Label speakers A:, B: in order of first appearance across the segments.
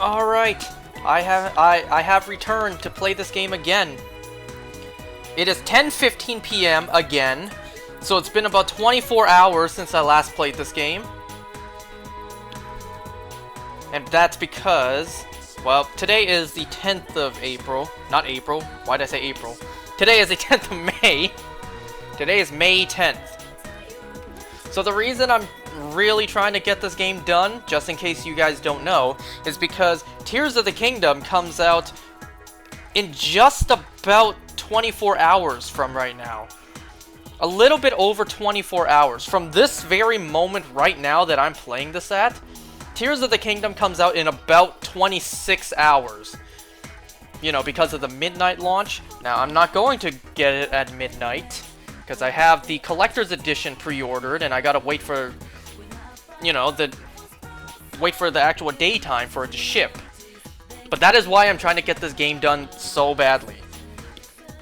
A: Alright, I have returned to play this game again. It is 10:15 p.m. again, so it's been about 24 hours since I last played this game. And that's because, well, today is the 10th of April. Not April. Why did I say April? Today is the 10th of May. Today is May 10th. So the reason I'm really trying to get this game done, just in case you guys don't know, is because Tears of the Kingdom comes out in just about 24 hours from right now. A little bit over 24 hours. From this very moment right now that I'm playing this at, Tears of the Kingdom comes out in about 26 hours. You know, because of the midnight launch. Now, I'm not going to get it at midnight, because I have the Collector's Edition pre-ordered, and I gotta wait for, you know, the actual daytime for it to ship. But that is why I'm trying to get this game done so badly.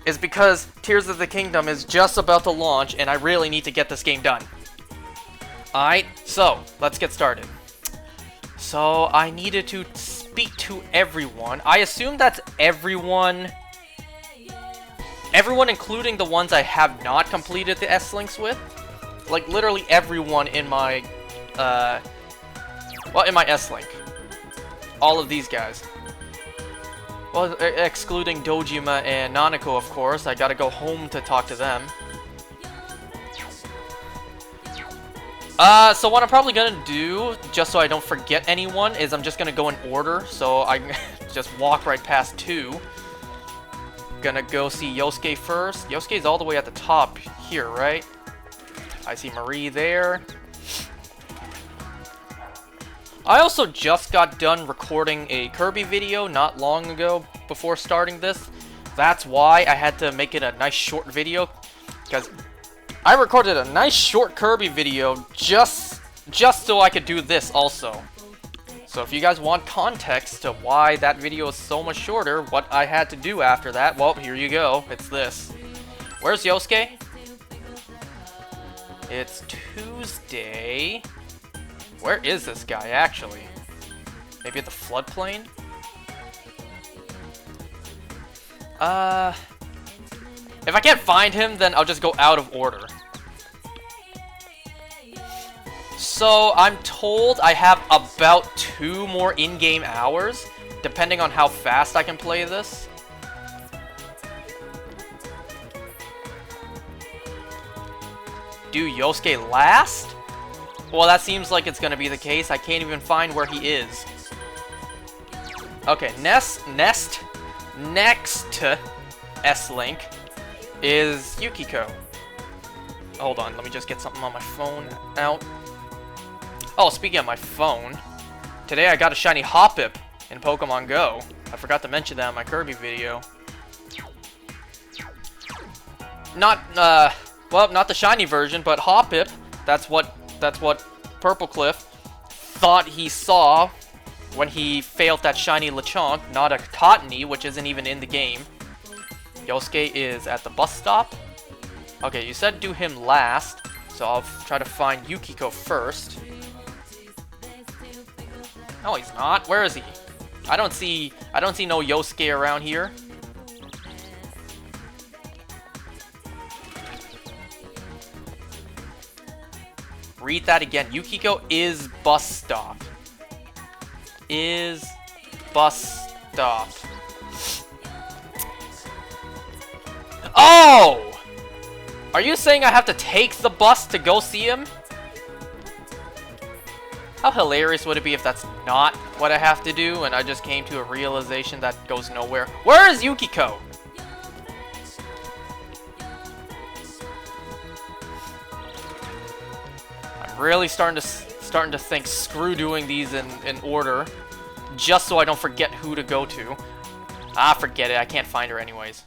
A: Is because Tears of the Kingdom is just about to launch, and I really need to get this game done. Alright, so, let's get started. So, I needed to speak to everyone. I assume that's everyone... Everyone including the ones I have not completed the S-Links with. Like, literally everyone in my, well, in my S-Link. All of these guys. Well, excluding Dojima and Nanako, of course. I gotta go home to talk to them. So what I'm probably gonna do, just so I don't forget anyone, is I'm just gonna go in order. So I just walk right past 2. Gonna go see Yosuke first. Yosuke's all the way at the top here, right? I see Marie there. I also just got done recording a Kirby video not long ago before starting this. That's why I had to make it a nice short video, because I recorded a nice short Kirby video just so I could do this also. So if you guys want context to why that video is so much shorter, what I had to do after that, well, here you go. It's this. Where's Yosuke? It's Tuesday. Where is this guy, actually? Maybe at the floodplain? If I can't find him, then I'll just go out of order. So, I'm told I have about 2 more in-game hours, depending on how fast I can play this. Do Yosuke last? Well, that seems like it's gonna be the case. I can't even find where he is. Okay, next S-Link is Yukiko. Hold on, let me just get something on my phone out. Oh, speaking of my phone, today I got a shiny Hoppip in Pokemon Go. I forgot to mention that in my Kirby video. Not, well, not the shiny version, but Hoppip. That's what Purplecliff thought he saw when he failed that shiny Lechonk, not a Cottony, which isn't even in the game. Yosuke is at the bus stop. Okay, you said do him last, so I'll try to find Yukiko first. No, he's not. Where is he? I don't see no Yosuke around here. Read that again. Yukiko is bus stop. Is bus stop. Oh! Are you saying I have to take the bus to go see him? How hilarious would it be if that's not what I have to do and I just came to a realization that goes nowhere? Where is Yukiko? I'm really starting to think screw doing these in order, just so I don't forget who to go to. Ah, forget it. I can't find her anyways.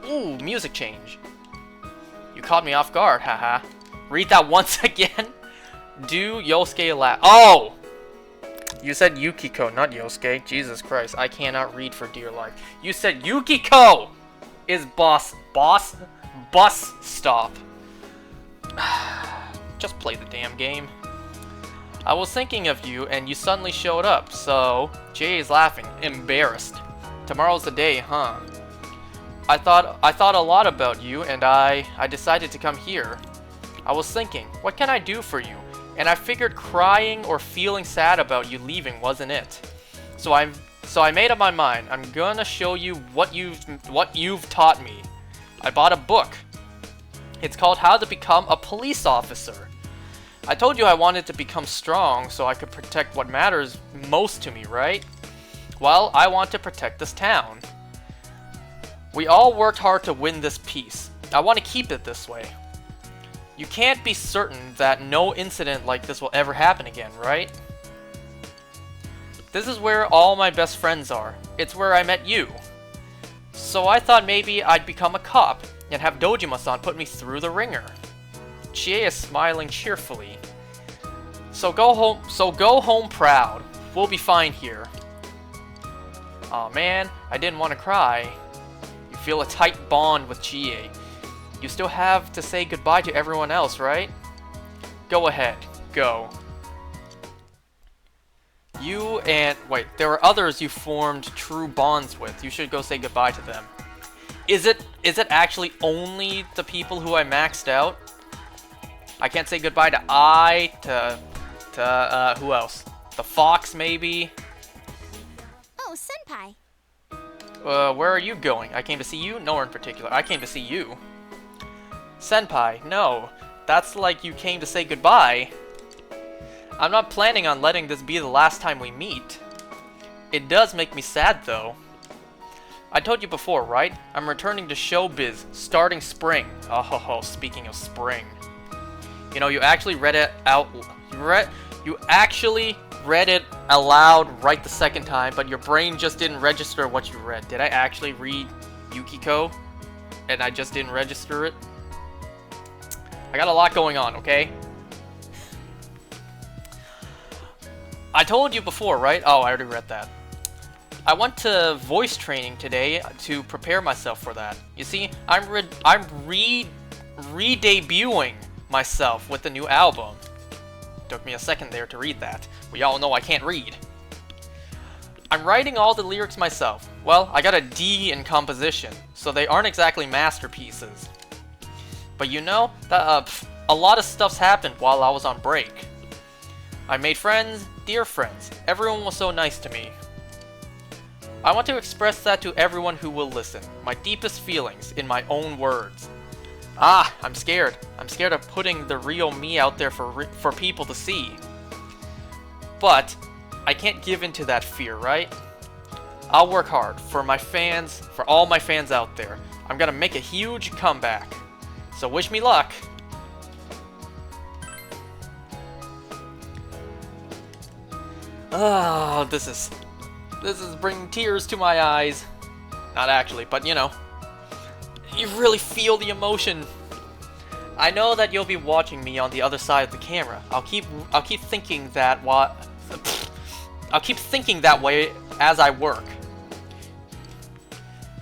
A: Ooh, music change. You caught me off guard, haha. Read that once again. Do Yosuke last. Oh! You said Yukiko, not Yosuke. Jesus Christ, I cannot read for dear life. You said Yukiko is bus stop. Just play the damn game. I was thinking of you and you suddenly showed up, so... Jay is laughing, embarrassed. Tomorrow's the day, huh? I thought a lot about you and I decided to come here. I was thinking, what can I do for you? And I figured crying or feeling sad about you leaving wasn't it. So I made up my mind. I'm gonna show you what you've taught me. I bought a book. It's called How to Become a Police Officer. I told you I wanted to become strong so I could protect what matters most to me, right? Well, I want to protect this town. We all worked hard to win this peace. I want to keep it this way. You can't be certain that no incident like this will ever happen again, right? This is where all my best friends are. It's where I met you. So I thought maybe I'd become a cop and have Dojima-san put me through the ringer. Chie is smiling cheerfully. So go home proud. We'll be fine here. Aw man, I didn't want to cry. You feel a tight bond with Chie. You still have to say goodbye to everyone else, right? Go ahead, go. You and... wait, there were others you formed true bonds with. You should go say goodbye to them. Is it actually only the people who I maxed out? I can't say goodbye to who else? The Fox, maybe?
B: Oh, Senpai.
A: Where are you going? I came to see you? Nowhere in particular. I came to see you. Senpai, no. That's like you came to say goodbye. I'm not planning on letting this be the last time we meet. It does make me sad, though. I told you before, right? I'm returning to showbiz, starting spring. Oh, speaking of spring. You know, you actually read it out... You actually read it aloud right the second time, but your brain just didn't register what you read. Did I actually read Yukiko? And I just didn't register it? I got a lot going on, okay? I told you before, right? Oh, I already read that. I went to voice training today to prepare myself for that. You see, I'm re-debuting myself with the new album. Took me a second there to read that. We all know I can't read. I'm writing all the lyrics myself. Well, I got a D in composition, so they aren't exactly masterpieces. But you know, that, a lot of stuff's happened while I was on break. I made friends, dear friends. Everyone was so nice to me. I want to express that to everyone who will listen. My deepest feelings in my own words. Ah, I'm scared. I'm scared of putting the real me out there for people to see. But I can't give in to that fear, right? I'll work hard for my fans, for all my fans out there. I'm gonna make a huge comeback. So wish me luck. Oh, this is bringing tears to my eyes. Not actually, but you know. You really feel the emotion. I know that you'll be watching me on the other side of the camera. I'll keep thinking that I'll keep thinking that way as I work.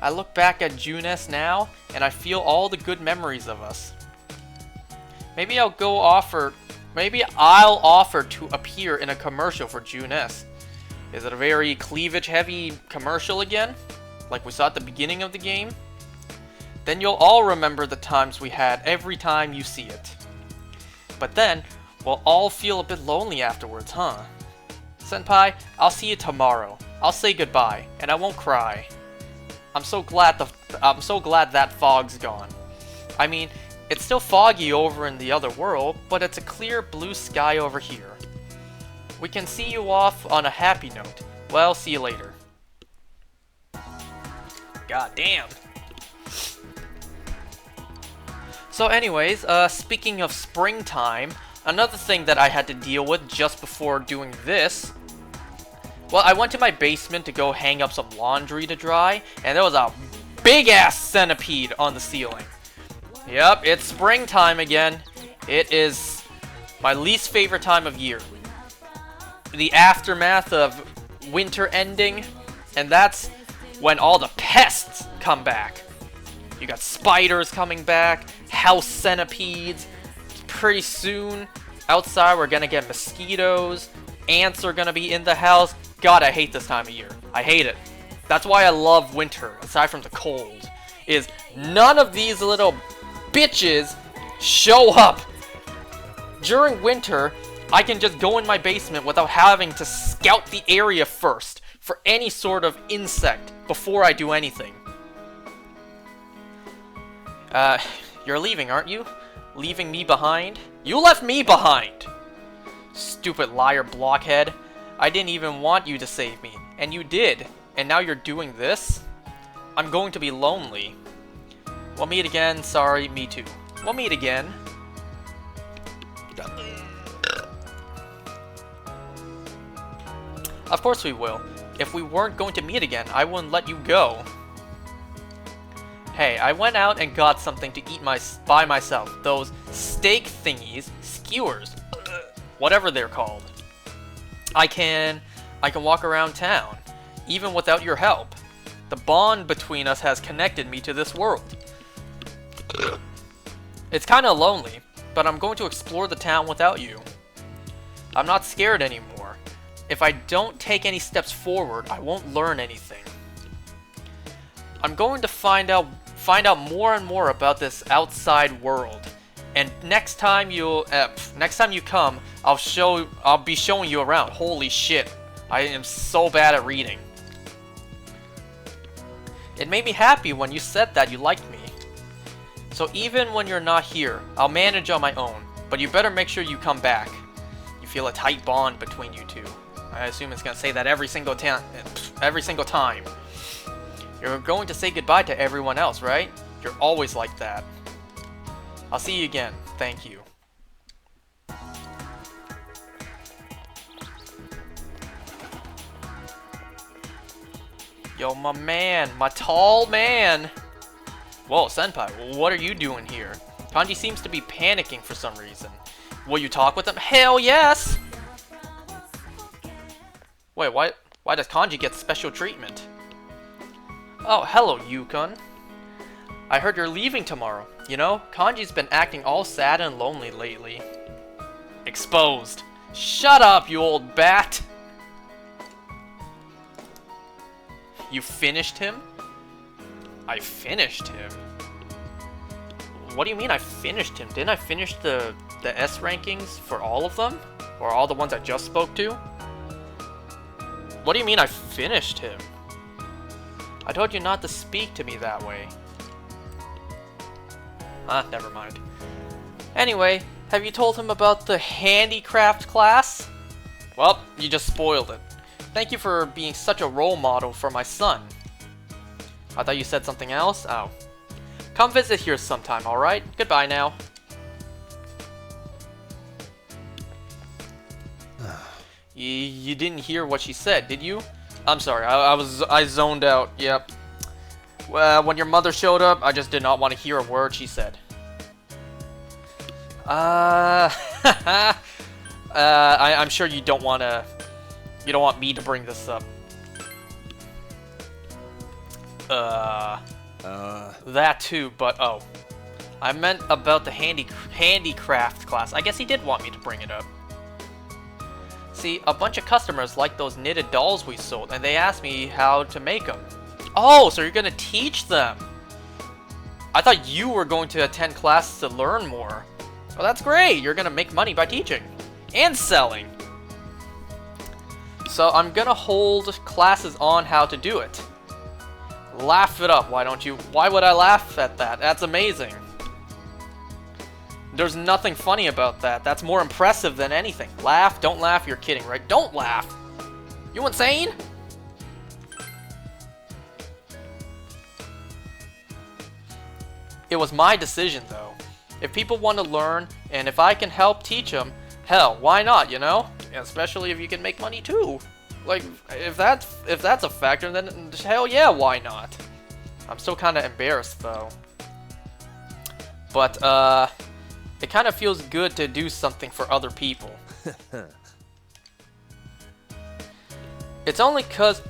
A: I look back at Junes now, and I feel all the good memories of us. Maybe I'll offer to appear in a commercial for Junes. Is it a very cleavage-heavy commercial again? Like we saw at the beginning of the game? Then you'll all remember the times we had every time you see it. But then, we'll all feel a bit lonely afterwards, huh? Senpai, I'll see you tomorrow. I'll say goodbye, and I won't cry. I'm so glad that fog's gone. I mean, it's still foggy over in the other world, but it's a clear blue sky over here. We can see you off on a happy note. Well, see you later. God damn. So anyways, speaking of springtime, another thing that I had to deal with just before doing this, well, I went to my basement to go hang up some laundry to dry, and there was a big-ass centipede on the ceiling. Yep, it's springtime again. It is my least favorite time of year. The aftermath of winter ending, and that's when all the pests come back. You got spiders coming back, house centipedes. Pretty soon, Outside, we're gonna get mosquitoes. Ants are gonna be in the house. God, I hate this time of year. I hate it. That's why I love winter, aside from the cold. Is none of these little bitches show up. During winter, I can just go in my basement without having to scout the area first for any sort of insect before I do anything. You're leaving, aren't you? Leaving me behind? You left me behind! Stupid liar blockhead. I didn't even want you to save me, and you did. And now you're doing this? I'm going to be lonely. We'll meet again. Sorry, me too. We'll meet again. Of course we will. If we weren't going to meet again, I wouldn't let you go. Hey, I went out and got something to eat by myself. Those steak thingies, skewers, whatever they're called. I can walk around town, even without your help. The bond between us has connected me to this world. It's kinda lonely, but I'm going to explore the town without you. I'm not scared anymore. If I don't take any steps forward, I won't learn anything. I'm going to find out more and more about this outside world. And next time you come, I'll be showing you around. Holy shit. I am so bad at reading. It made me happy when you said that you liked me. So even when you're not here, I'll manage on my own. But you better make sure you come back. You feel a tight bond between you two. I assume it's gonna say that every single time. You're going to say goodbye to everyone else, right? You're always like that. I'll see you again. Thank you. Yo, my man, my tall man. Whoa, Senpai, what are you doing here? Kanji seems to be panicking for some reason. Will you talk with him? Hell yes! Wait, why does Kanji get special treatment? Oh, hello, Yukon. I heard you're leaving tomorrow. You know, Kanji's been acting all sad and lonely lately. Exposed. Shut up, you old bat! You finished him? I finished him? What do you mean I finished him? Didn't I finish the S rankings for all of them? Or all the ones I just spoke to? What do you mean I finished him? I told you not to speak to me that way. Ah, never mind. Anyway, have you told him about the handicraft class? Well, you just spoiled it. Thank you for being such a role model for my son. I thought you said something else? Oh. Come visit here sometime, alright? Goodbye now. You didn't hear what she said, did you? I'm sorry, I zoned out, yep. Well, when your mother showed up, I just did not want to hear a word she said. I'm sure you don't want me to bring this up. That too, but oh. I meant about the handicraft class. I guess he did want me to bring it up. See, a bunch of customers like those knitted dolls we sold, and they asked me how to make them. Oh, so you're gonna teach them. I thought you were going to attend classes to learn more. Well, that's great. You're gonna make money by teaching. And selling. So I'm gonna hold classes on how to do it. Laugh it up, why don't you? Why would I laugh at that? That's amazing. There's nothing funny about that. That's more impressive than anything. Laugh? Don't laugh. You're kidding, right? Don't laugh. You insane? It was my decision, though. If people want to learn, and if I can help teach them, hell, why not, you know? Especially if you can make money, too. Like, if that's a factor, then hell yeah, why not? I'm still kind of embarrassed, though. But, it kind of feels good to do something for other people. It's only cause...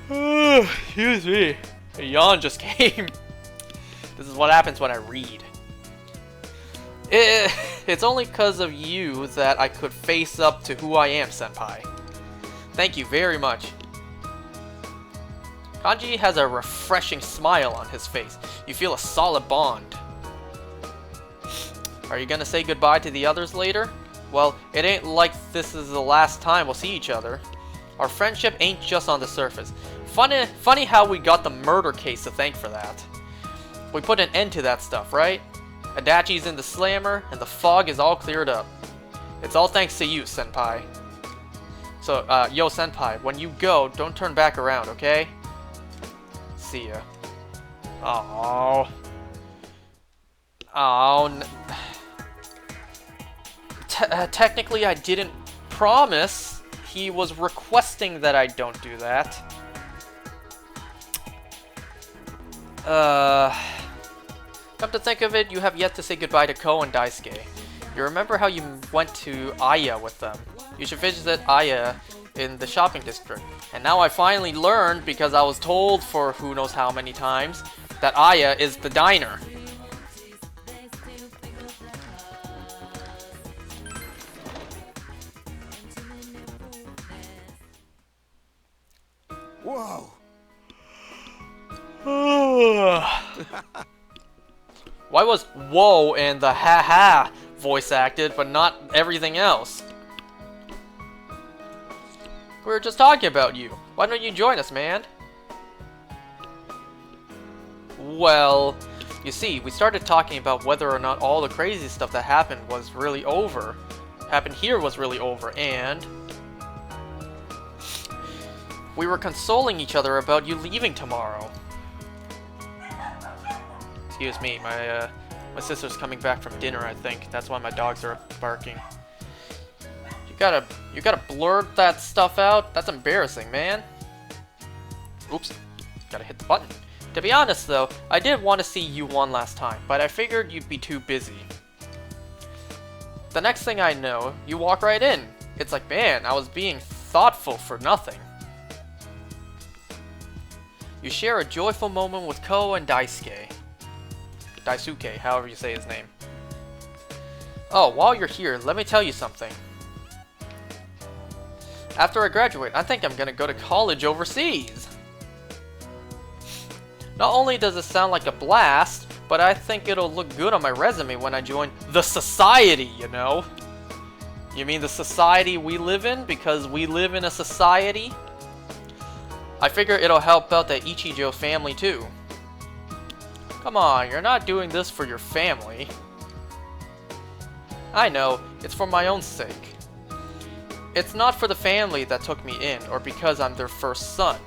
A: Excuse me. A yawn just came. This is what happens when I read. It's only because of you that I could face up to who I am, Senpai. Thank you very much. Kanji has a refreshing smile on his face. You feel a solid bond. Are you gonna say goodbye to the others later? Well, it ain't like this is the last time we'll see each other. Our friendship ain't just on the surface. Funny how we got the murder case to thank for that. We put an end to that stuff, right? Adachi's in the slammer, and the fog is all cleared up. It's all thanks to you, Senpai. So, yo, Senpai, when you go, don't turn back around, okay? See ya. Oh. Oh. Technically, I didn't promise. He was requesting that I don't do that. Come to think of it, you have yet to say goodbye to Ko and Daisuke. You remember how you went to Aya with them? You should visit Aya in the shopping district. And now I finally learned, because I was told for who knows how many times, that Aya is the diner.
C: Whoa.
A: Why was whoa and the ha-ha voice acted, but not everything else? We were just talking about you. Why don't you join us, man? Well, you see, we started talking about whether or not all the crazy stuff that happened was really over. Happened here was really over, and we were consoling each other about you leaving tomorrow. Excuse me, my sister's coming back from dinner, I think. That's why my dogs are barking. You gotta blurt that stuff out? That's embarrassing, man. Oops. Gotta hit the button. To be honest, though, I did want to see you one last time, but I figured you'd be too busy. The next thing I know, you walk right in. It's like, man, I was being thoughtful for nothing. You share a joyful moment with Ko and Daisuke. Daisuke, however you say his name. Oh, while you're here, let me tell you something. After I graduate, I think I'm gonna go to college overseas. Not only does it sound like a blast, but I think it'll look good on my resume when I join the society, you know? You mean the society we live in because we live in a society? I figure it'll help out the Ichijo family too. Come on, you're not doing this for your family. I know, it's for my own sake. It's not for the family that took me in, or because I'm their first son.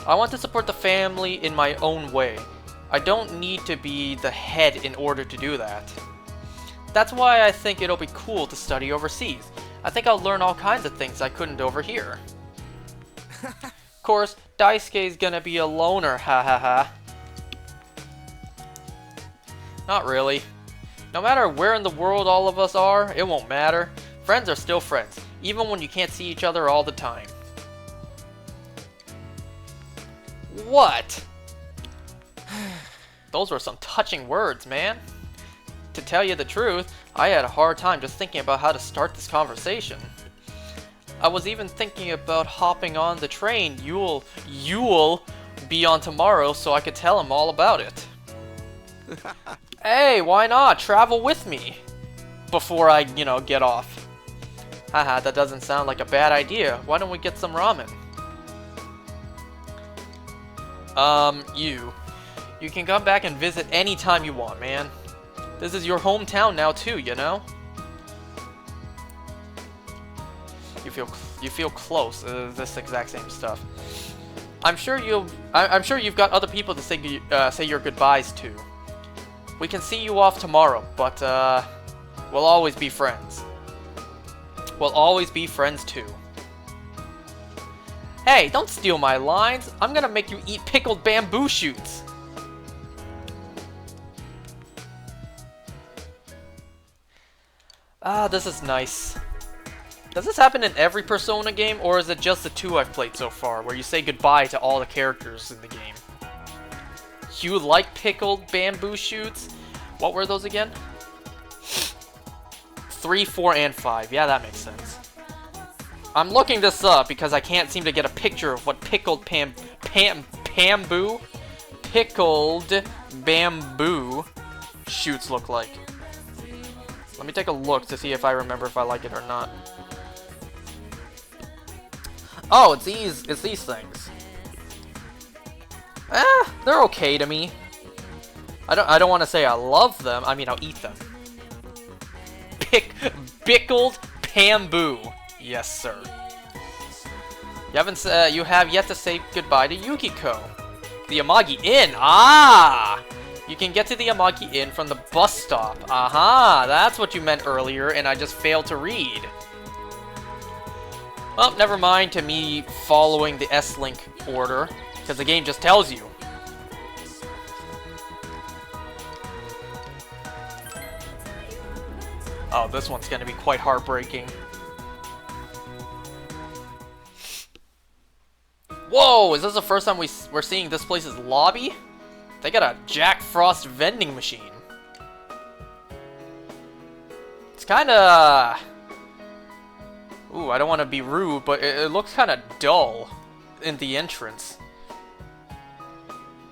A: I want to support the family in my own way. I don't need to be the head in order to do that. That's why I think it'll be cool to study overseas. I think I'll learn all kinds of things I couldn't over here. Of course, Daisuke's gonna be a loner, ha ha ha. Not really. No matter where in the world all of us are, it won't matter. Friends are still friends, even when you can't see each other all the time. What? Those were some touching words, man. To tell you the truth, I had a hard time just thinking about how to start this conversation. I was even thinking about hopping on the train you'll be on tomorrow so I could tell him all about it. Hey, why not? Travel with me before I, get off. Haha, that doesn't sound like a bad idea. Why don't we get some ramen? You can come back and visit anytime you want, man. This is your hometown now too, you know? You feel close, this exact same stuff. I'm sure you've got other people to say your goodbyes to. We can see you off tomorrow, but we'll always be friends. We'll always be friends too. Hey, don't steal my lines. I'm gonna make you eat pickled bamboo shoots. Ah, this is nice. Does this happen in every Persona game, or is it just the 2 I've played so far, where you say goodbye to all the characters in the game? You like pickled bamboo shoots? What were those again? 3, 4, and 5. Yeah, that makes sense. I'm looking this up because I can't seem to get a picture of what pickled bamboo shoots look like. Let me take a look to see if I remember if I like it or not. Oh, it's these things. They're okay to me. I don't want to say I love them. I mean, I'll eat them. Pickled bamboo. Yes, sir. You have yet to say goodbye to Yukiko. The Amagi Inn. Ah! You can get to the Amagi Inn from the bus stop. Aha! That's what you meant earlier, and I just failed to read. Well, never mind to me following the S-Link order, because the game just tells you. Oh, this one's gonna be quite heartbreaking. Whoa, is this the first time we're seeing this place's lobby? They got a Jack Frost vending machine. It's kinda... Ooh, I don't want to be rude, but it looks kinda dull in the entrance.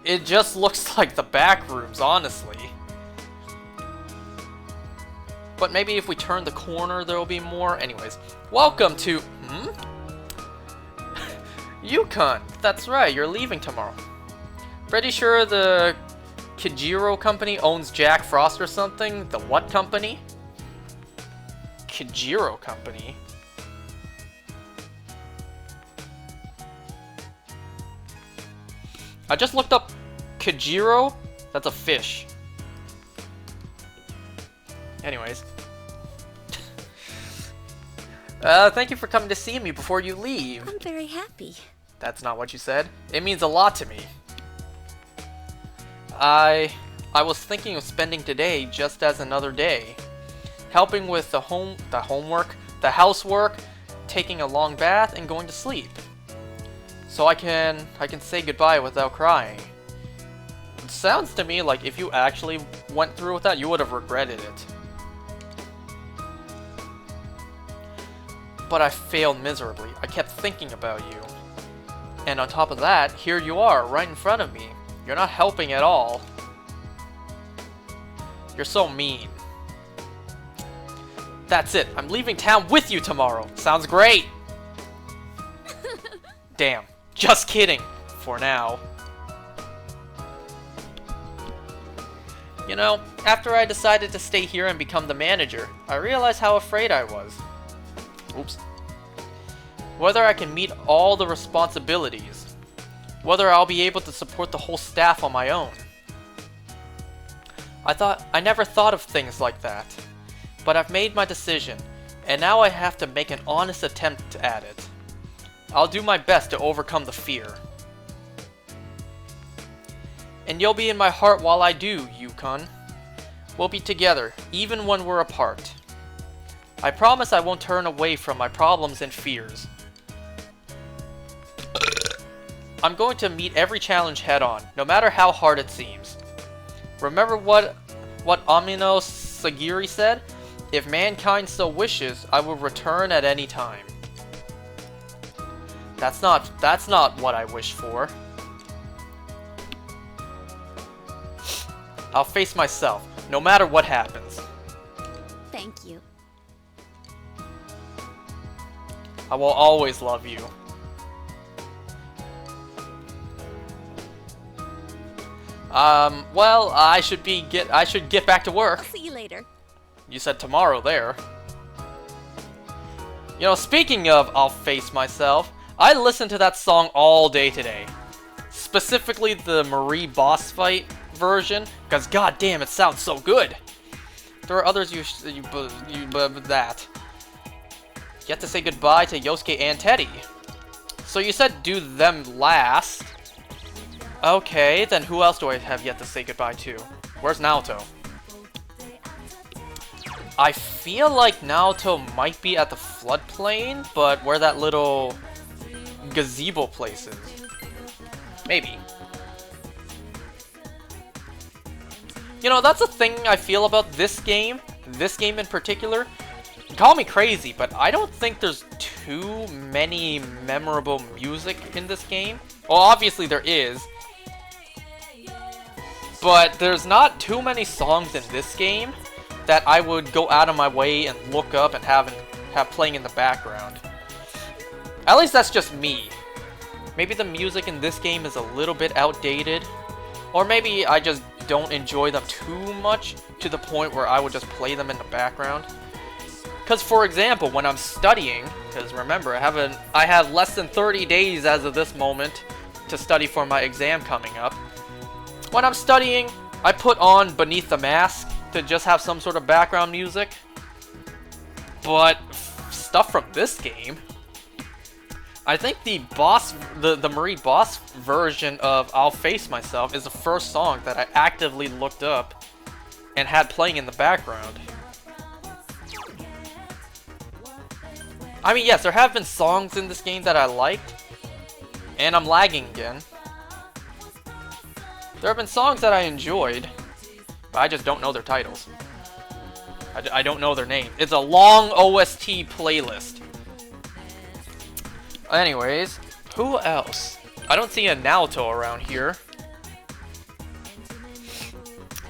A: It just looks like the back rooms, honestly. But maybe if we turn the corner, there'll be more. Anyways, welcome to... Yukon! That's right, you're leaving tomorrow. Pretty sure the Kijiro company owns Jack Frost or something? The what company? Kijiro company? I just looked up Kijiro. That's a fish. Anyways. Thank you for coming to see me before you leave.
B: I'm very happy.
A: That's not what you said. It means a lot to me. I was thinking of spending today just as another day. Helping with the homework, the housework, taking a long bath, and going to sleep. So I can say goodbye without crying. It sounds to me like if you actually went through with that, you would have regretted it. But I failed miserably. I kept thinking about you. And on top of that, here you are, right in front of me. You're not helping at all. You're so mean. That's it. I'm leaving town with you tomorrow. Sounds great. Damn. Just kidding. For now. You know, after I decided to stay here and become the manager, I realized how afraid I was. Oops. Whether I can meet all the responsibilities. Whether I'll be able to support the whole staff on my own. I never thought of things like that. But I've made my decision, and now I have to make an honest attempt at it. I'll do my best to overcome the fear. And you'll be in my heart while I do, Yukon. We'll be together, even when we're apart. I promise I won't turn away from my problems and fears. I'm going to meet every challenge head-on, no matter how hard it seems. Remember what Amino Sagiri said? If mankind so wishes, I will return at any time. That's not what I wish for. I'll face myself, no matter what happens.
B: Thank you.
A: I will always love you. Well, I should get back to work.
B: I'll see you later.
A: You said tomorrow there. You know, speaking of I'll face myself, I listened to that song all day today. Specifically the Marie boss fight version, because goddamn it sounds so good. There are others you have to say goodbye to Yosuke and Teddy. So you said do them last. Okay, then who else do I have yet to say goodbye to? Where's Naoto? I feel like Naoto might be at the floodplain, but where that little gazebo place is. Maybe. You know, that's a thing I feel about this game in particular. call me crazy, but I don't think there's too many memorable music in this game. Well, obviously there is, but there's not too many songs in this game that I would go out of my way and look up and have playing in the background. At least that's just me. Maybe the music in this game is a little bit outdated, or maybe I just don't enjoy them too much to the point where I would just play them in the background. Because, for example, when I'm studying, because remember, I have less than 30 days as of this moment to study for my exam coming up. When I'm studying, I put on Beneath the Mask to just have some sort of background music. But stuff from this game, I think the Marie Boss version of I'll Face Myself is the first song that I actively looked up and had playing in the background. I mean, yes, there have been songs in this game that I liked, and I'm lagging again. There have been songs that I enjoyed, but I just don't know their titles. I don't know their names. It's a long OST playlist. Anyways, who else? I don't see a Naoto around here.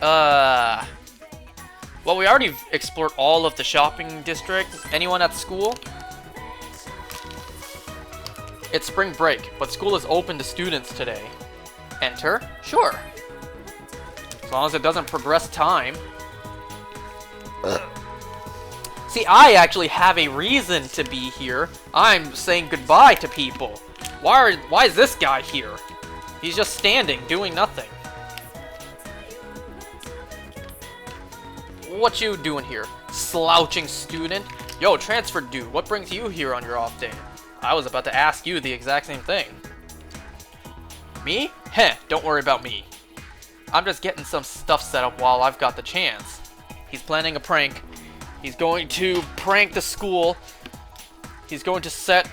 A: Well, we already explored all of the shopping district. Anyone at school? It's spring break, but school is open to students today. Enter? Sure. As long as it doesn't progress time. See, I actually have a reason to be here. I'm saying goodbye to people. Why is this guy here? He's just standing, doing nothing. What you doing here? Slouching student? Yo, transfer dude, what brings you here on your off day? I was about to ask you the exact same thing. Me? Heh, don't worry about me. I'm just getting some stuff set up while I've got the chance. He's planning a prank. He's going to prank the school. He's going to set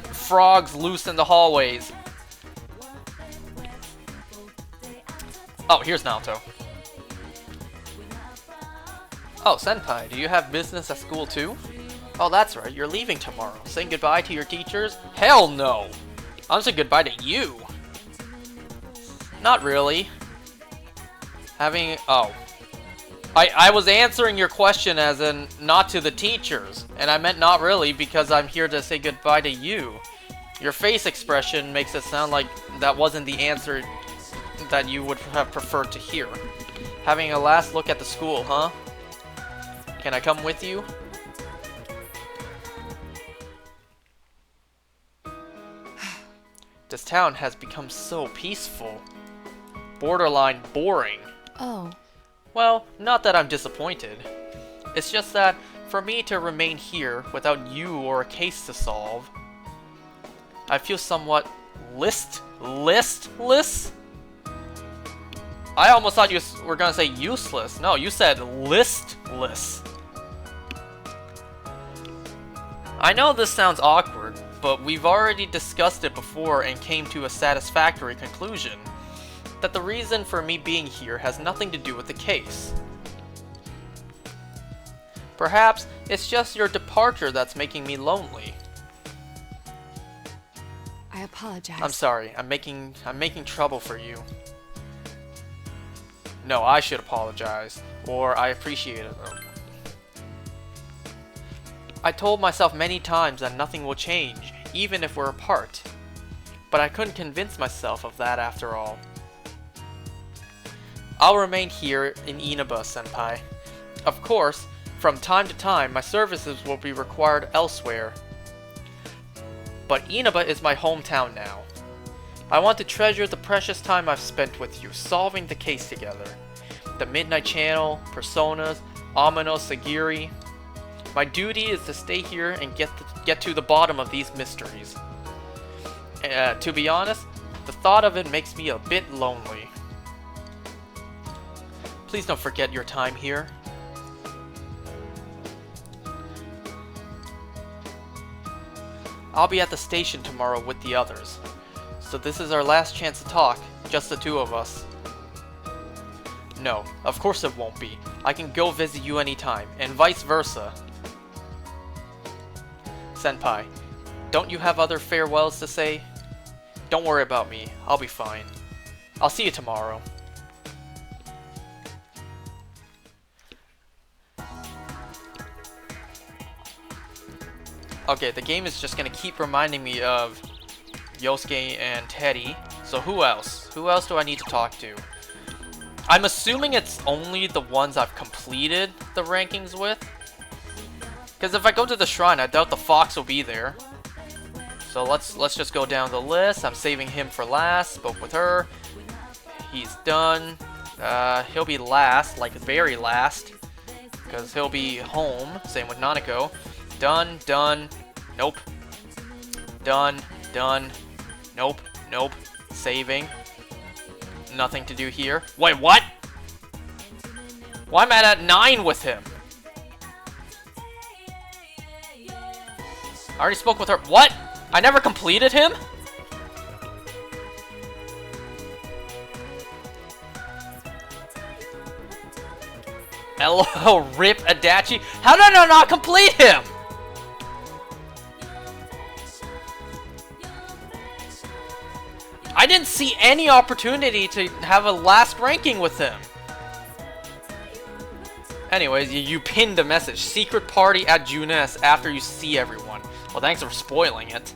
A: frogs loose in the hallways. Oh, here's Naoto. Oh, Senpai, do you have business at school too? Oh, that's right, you're leaving tomorrow. Saying goodbye to your teachers? Hell no! I'm saying goodbye to you. Not really. I was answering your question as in not to the teachers, and I meant not really because I'm here to say goodbye to you. Your face expression makes it sound like that wasn't the answer that you would have preferred to hear. Having a last look at the school, huh? Can I come with you? This town has become so peaceful. Borderline boring.
B: Oh.
A: Well, not that I'm disappointed. It's just that, for me to remain here without you or a case to solve, I feel somewhat listless? I almost thought you were gonna say useless. No, you said listless. I know this sounds awkward, but we've already discussed it before and came to a satisfactory conclusion. That the reason for me being here has nothing to do with the case. Perhaps it's just your departure that's making me lonely.
B: I apologize.
A: I'm sorry. I'm making trouble for you. No, I should apologize, or I appreciate it. I told myself many times that nothing will change, even if we're apart. But I couldn't convince myself of that after all. I'll remain here in Inaba, Senpai. Of course, from time to time, my services will be required elsewhere. But Inaba is my hometown now. I want to treasure the precious time I've spent with you, solving the case together. The Midnight Channel, Personas, Amano Sagiri. My duty is to stay here and get to the bottom of these mysteries. To be honest, the thought of it makes me a bit lonely. Please don't forget your time here. I'll be at the station tomorrow with the others. So this is our last chance to talk, just the two of us. No, of course it won't be. I can go visit you anytime, and vice versa. Senpai, don't you have other farewells to say? Don't worry about me. I'll be fine. I'll see you tomorrow. Okay, the game is just gonna keep reminding me of Yosuke and Teddy. So who else? Who else do I need to talk to? I'm assuming it's only the ones I've completed the rankings with. Because if I go to the shrine, I doubt the fox will be there. So let's just go down the list. I'm saving him for last. Spoke with her. He's done. He'll be last, like very last. Because he'll be home. Same with Nanako. Done, done, nope. Done, done, nope, nope. Saving. Nothing to do here. Wait, what? Why am I at 9 with him? I already spoke with her. What? I never completed him? LOL, rip Adachi. How did I not complete him? I didn't see any opportunity to have a last ranking with him. Anyways, you pinned a message. Secret party at Junes after you see everyone. Well, thanks for spoiling it.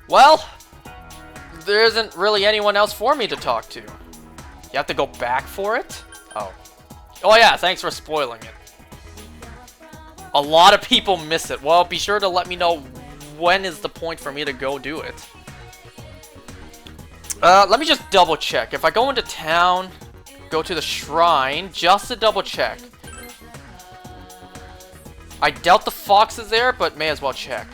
A: Well, there isn't really anyone else for me to talk to. You have to go back for it? Oh. Oh yeah, thanks for spoiling it. A lot of people miss it. Well, be sure to let me know when is the point for me to go do it. Let me just double check. If I go into town, go to the shrine, just to double check. I doubt the fox is there, but may as well check.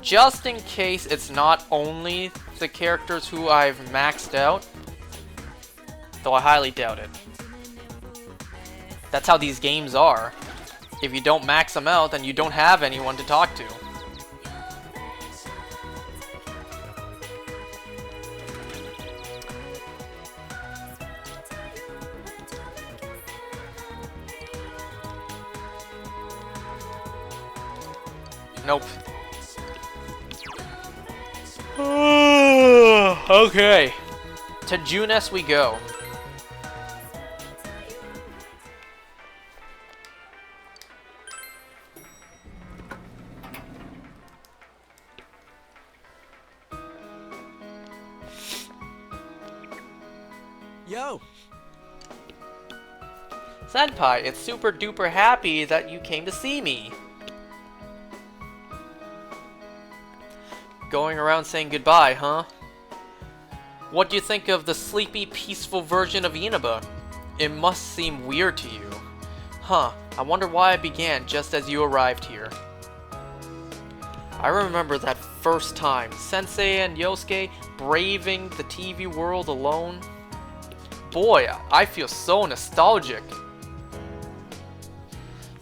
A: Just in case it's not only the characters who I've maxed out. Though I highly doubt it. That's how these games are. If you don't max them out, then you don't have anyone to talk to. Nope. Okay. To Junes we go.
C: Yo!
A: Senpai, it's super duper happy that you came to see me. Going around saying goodbye, huh? What do you think of the sleepy, peaceful version of Inaba? It must seem weird to you. Huh, I wonder why I began just as you arrived here. I remember that first time, Sensei and Yosuke braving the TV world alone. Boy, I feel so nostalgic.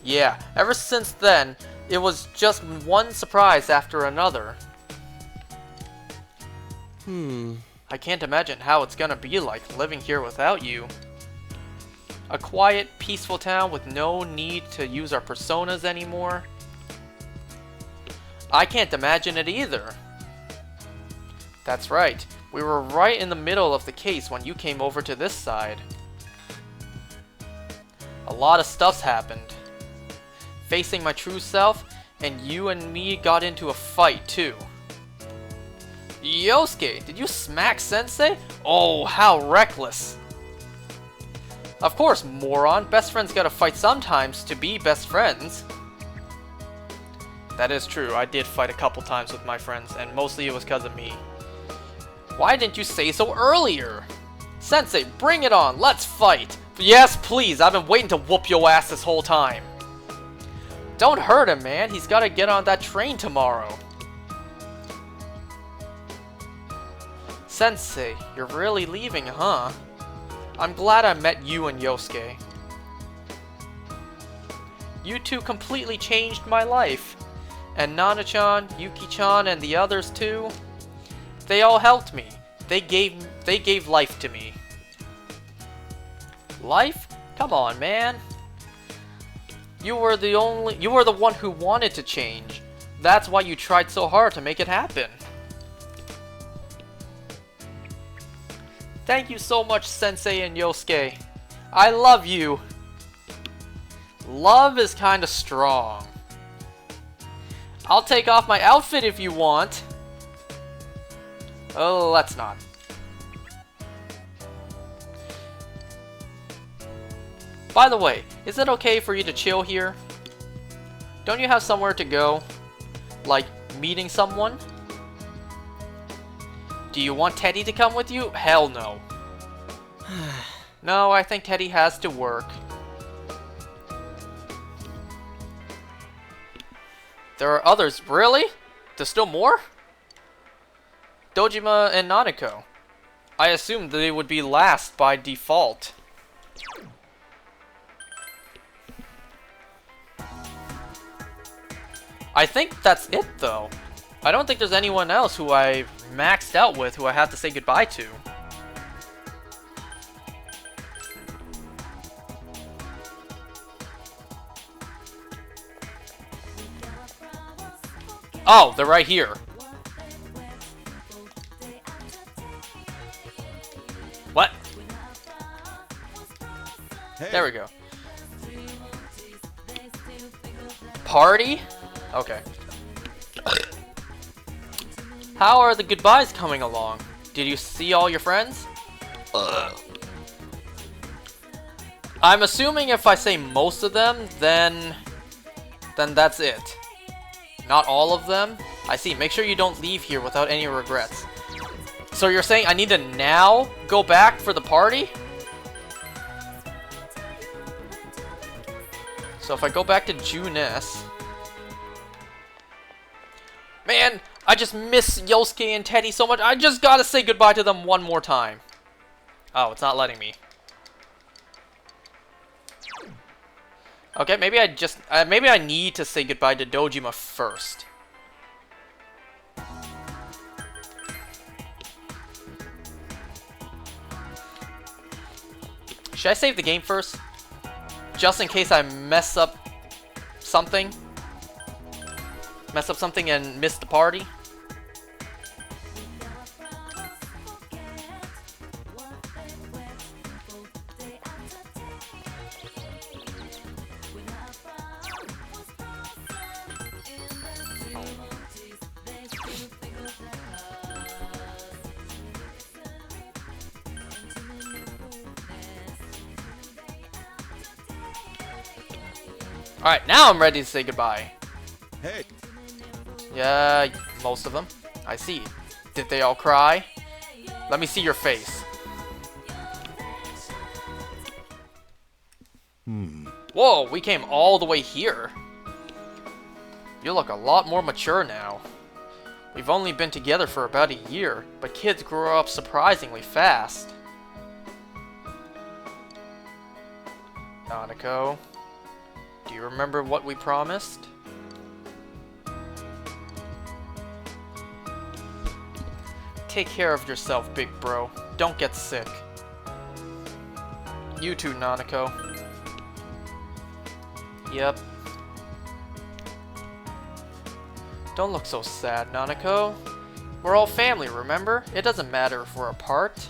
A: Yeah, ever since then, it was just one surprise after another. I can't imagine how it's gonna be like living here without you. A quiet, peaceful town with no need to use our personas anymore. I can't imagine it either. That's right. We were right in the middle of the case when you came over to this side. A lot of stuff's happened. Facing my true self, and you and me got into a fight too. Yosuke, did you smack Sensei? Oh, how reckless. Of course, moron. Best friends gotta fight sometimes to be best friends. That is true. I did fight a couple times with my friends, and mostly it was because of me. Why didn't you say so earlier? Sensei, bring it on. Let's fight. Yes, please. I've been waiting to whoop your ass this whole time. Don't hurt him, man. He's gotta get on that train tomorrow. Sensei, you're really leaving, huh? I'm glad I met you and Yosuke. You two completely changed my life. And Nana-chan, Yuki-chan, and the others too. They all helped me. They gave life to me. Life? Come on, man. You were the one who wanted to change. That's why you tried so hard to make it happen. Thank you so much, Sensei and Yosuke. I love you. Love is kinda strong. I'll take off my outfit if you want. Oh, let's not. By the way, is it okay for you to chill here? Don't you have somewhere to go? Like, meeting someone? Do you want Teddy to come with you? Hell no. No, I think Teddy has to work. There are others. Really? There's still more? Dojima and Nanako. I assumed they would be last by default. I think that's it, though. I don't think there's anyone else who I maxed out with who I have to say goodbye to. Oh, they're right here. What?
C: Hey.
A: There we go. Party? Okay. How are the goodbyes coming along? Did you see all your friends? I'm assuming if I say most of them, then that's it. Not all of them? I see. Make sure you don't leave here without any regrets. So you're saying I need to now go back for the party? So if I go back to Junes... Man, I just miss Yosuke and Teddy so much. I just gotta say goodbye to them one more time. Oh, it's not letting me. Okay, maybe I need to say goodbye to Dojima first. Should I save the game first? Just in case I mess up something? Mess up something and miss the party? Alright, now I'm ready to say goodbye.
C: Hey.
A: Yeah, most of them. I see. Did they all cry? Let me see your face. Whoa, we came all the way here. You look a lot more mature now. We've only been together for about a year, but kids grow up surprisingly fast. Nanako, do you remember what we promised? Take care of yourself, big bro. Don't get sick. You too, Nanako. Yep. Don't look so sad, Nanako. We're all family, remember? It doesn't matter if we're apart.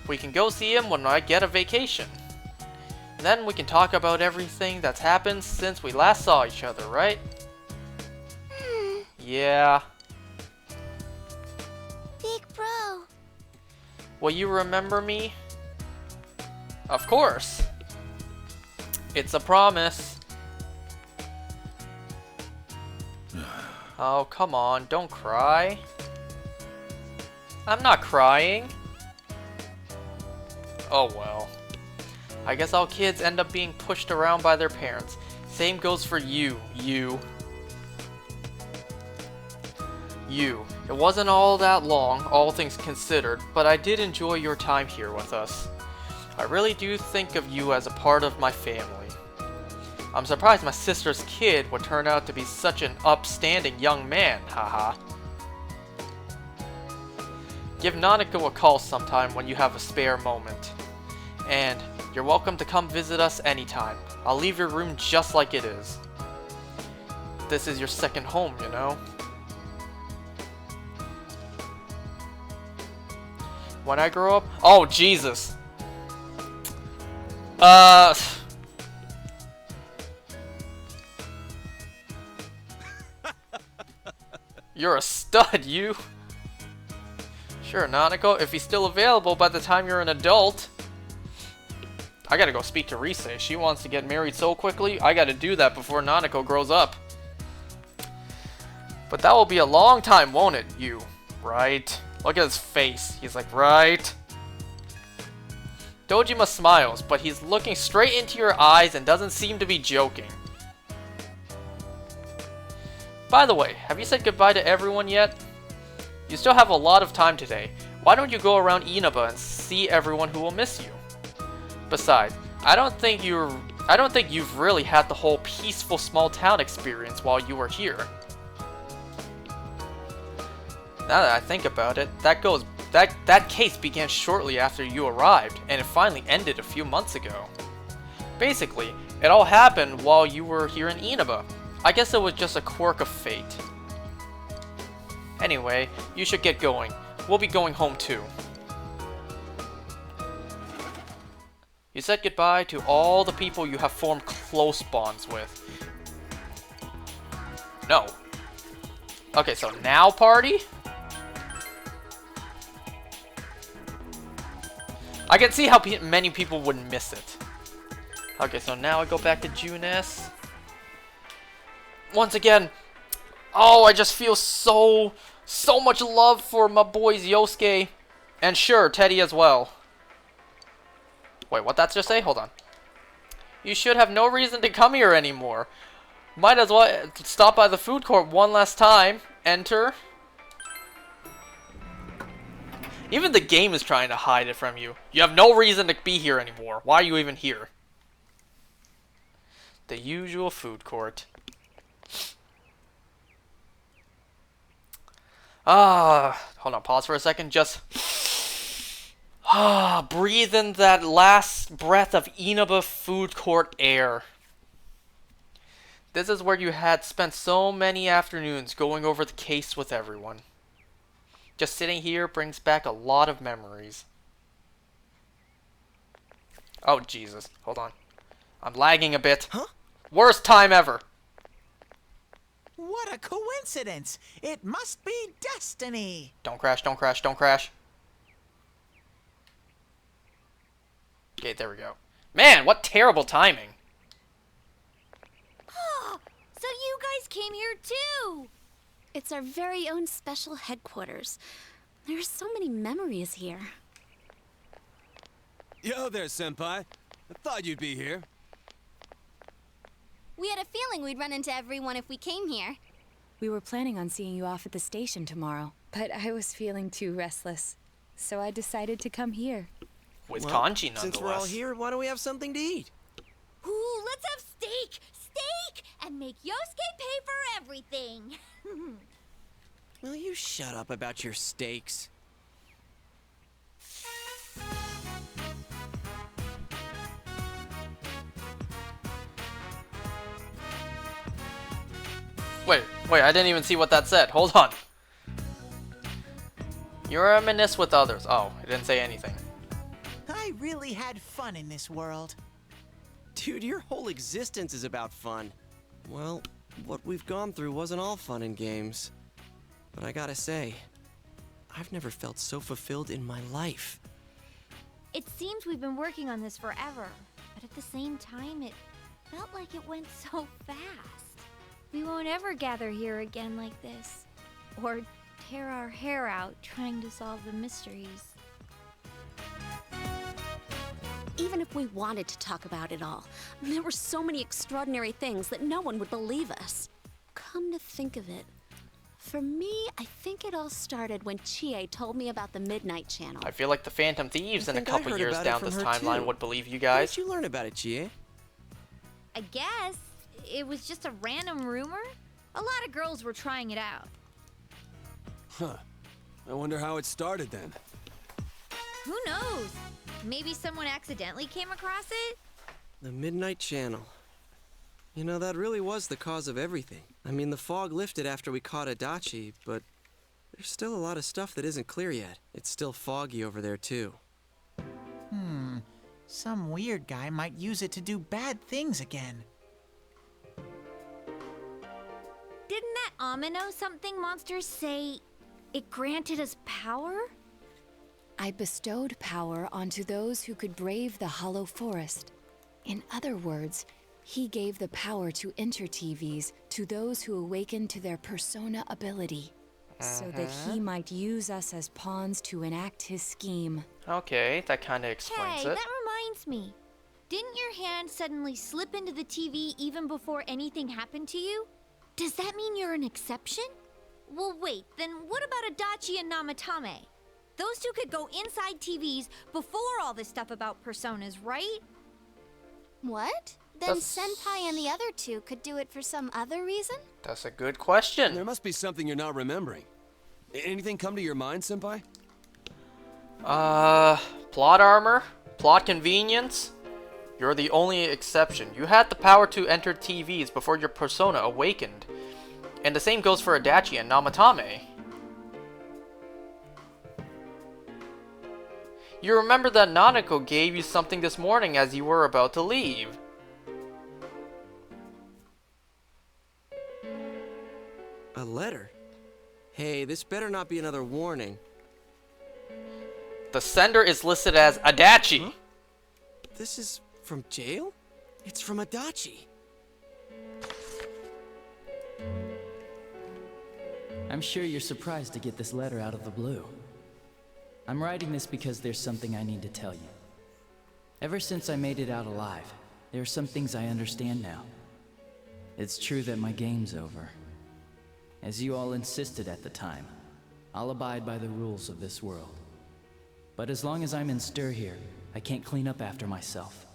A: We can go see him when I get a vacation. Then we can talk about everything that's happened since we last saw each other, right? Yeah.
B: Big bro.
A: Will you remember me? Of course. It's a promise. Oh, come on, don't cry. I'm not crying. Oh well. I guess all kids end up being pushed around by their parents. Same goes for you. You. It wasn't all that long, all things considered, but I did enjoy your time here with us. I really do think of you as a part of my family. I'm surprised my sister's kid would turn out to be such an upstanding young man, haha. Give Nanako a call sometime when you have a spare moment. And you're welcome to come visit us anytime. I'll leave your room just like it is. This is your second home, you know? When I grow up? Oh, Jesus. You're a stud, you. Sure, Nanako, if he's still available by the time you're an adult. I gotta go speak to Rise. She wants to get married so quickly, I gotta do that before Nanako grows up. But that will be a long time, won't it, you? Right? Look at his face. He's like, right? Dojima smiles, but he's looking straight into your eyes and doesn't seem to be joking. By the way, have you said goodbye to everyone yet? You still have a lot of time today. Why don't you go around Inaba and see everyone who will miss you? Besides, I don't think you've really had the whole peaceful small town experience while you were here. Now that I think about it, that case began shortly after you arrived, and it finally ended a few months ago. Basically, it all happened while you were here in Inaba. I guess it was just a quirk of fate. Anyway, you should get going. We'll be going home too. You said goodbye to all the people you have formed close bonds with. No. Okay, so now party? I can see how many people would miss it. Okay, so now I go back to Junes. Once again, oh, I just feel so much love for my boys Yosuke. And sure, Teddy as well. Wait, what that just say? Hold on. You should have no reason to come here anymore. Might as well stop by the food court one last time. Enter. Even the game is trying to hide it from you. You have no reason to be here anymore. Why are you even here? The usual food court. Hold on, pause for a second. Just breathe in that last breath of Inaba food court air. This is where you had spent so many afternoons going over the case with everyone. Just sitting here brings back a lot of memories. Oh, Jesus. Hold on. I'm lagging a bit.
C: Huh?
A: Worst time ever.
C: What a coincidence! It must be destiny!
A: Don't crash, don't crash, don't crash. Okay, there we go. Man, what terrible timing.
B: Oh, so you guys came here too! It's our very own special headquarters. There are so many memories here.
D: Yo there, Senpai. I thought you'd be here.
E: We had a feeling we'd run into everyone if we came here.
F: We were planning on seeing you off at the station tomorrow, but I was feeling too restless, so I decided to come here.
A: With
C: Well,
A: Kanji, nonetheless.
C: since we're all here, why don't we have something to eat?
E: Ooh, let's have steak! Steak! And make Yosuke pay for everything!
C: Will you shut up about your steaks?
A: Wait, I didn't even see what that said. Hold on. You reminisce with others. Oh, it didn't say anything.
C: I really had fun in this world.
G: Dude, your whole existence is about fun. Well, what we've gone through wasn't all fun and games. But I gotta say, I've never felt so fulfilled in my life.
E: It seems we've been working on this forever, but at the same time, it felt like it went so fast. We won't ever gather here again like this, or tear our hair out trying to solve the mysteries.
B: Even if we wanted to talk about it all, there were so many extraordinary things that no one would believe us. Come to think of it, for me, I think it all started when Chie told me about the Midnight Channel.
A: I feel like the Phantom Thieves in a
G: think I
A: couple
G: heard
A: years
G: about it
A: down
G: from
A: this
G: her,
A: timeline
G: too.
A: would believe you
G: How
A: guys.
G: did you learn about it, Chie?
E: I guess it was just a random rumor. A lot of girls were trying it out.
D: Huh. I wonder how it started then.
E: Who knows? Maybe someone accidentally came across it?
G: The Midnight Channel. You know, that really was the cause of everything. I mean, the fog lifted after we caught Adachi, but there's still a lot of stuff that isn't clear yet. It's still foggy over there, too.
H: Some weird guy might use it to do bad things again.
E: Didn't that Amino something monster say it granted us power?
F: I bestowed power onto those who could brave the Hollow Forest. In other words, he gave the power to enter TVs to those who awakened to their persona ability, so that he might use us as pawns to enact his scheme.
A: Okay, that kind of explains
E: Hey,
A: it.
E: that reminds me. Didn't your hand suddenly slip into the TV even before anything happened to you? Does that mean you're an exception? Well, wait, then what about Adachi and Namatame? Those two could go inside TVs before all this stuff about personas, right?
B: What? Then
A: That's-
B: Senpai and the other two could do it for some other reason?
A: That's a good question.
D: There must be something you're not remembering. Anything come to your mind, Senpai?
A: Plot armor? Plot convenience? You're the only exception. You had the power to enter TVs before your persona awakened. And the same goes for Adachi and Namatame. You remember that Nanako gave you something this morning as you were about to leave.
G: A letter? Hey, this better not be another warning.
A: The sender is listed as Adachi.
G: Huh? This is from jail? It's from Adachi.
I: I'm sure you're surprised to get this letter out of the blue. I'm writing this because there's something I need to tell you. Ever since I made it out alive, there are some things I understand now. It's true that my game's over. As you all insisted at the time, I'll abide by the rules of this world. But as long as I'm in stir here, I can't clean up after myself.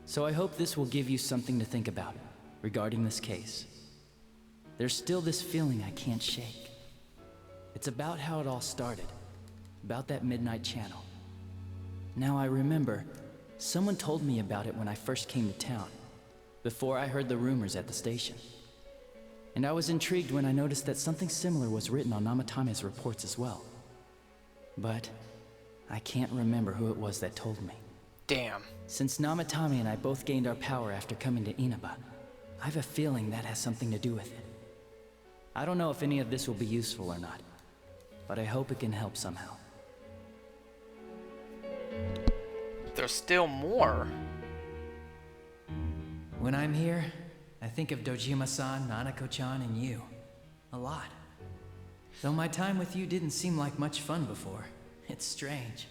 I: So I hope this will give you something to think about regarding this case. There's still this feeling I can't shake. It's about how it all started, about that Midnight Channel. Now I remember, someone told me about it when I first came to town, before I heard the rumors at the station. And I was intrigued when I noticed that something similar was written on Namatame's reports as well. But I can't remember who it was that told me.
A: Damn.
I: Since Namatame and I both gained our power after coming to Inaba, I have a feeling that has something to do with it. I don't know if any of this will be useful or not, but I hope it can help somehow.
A: There's still more.
I: When I'm here, I think of Dojima-san, Nanako-chan, and you. A lot. Though my time with you didn't seem like much fun before. It's strange.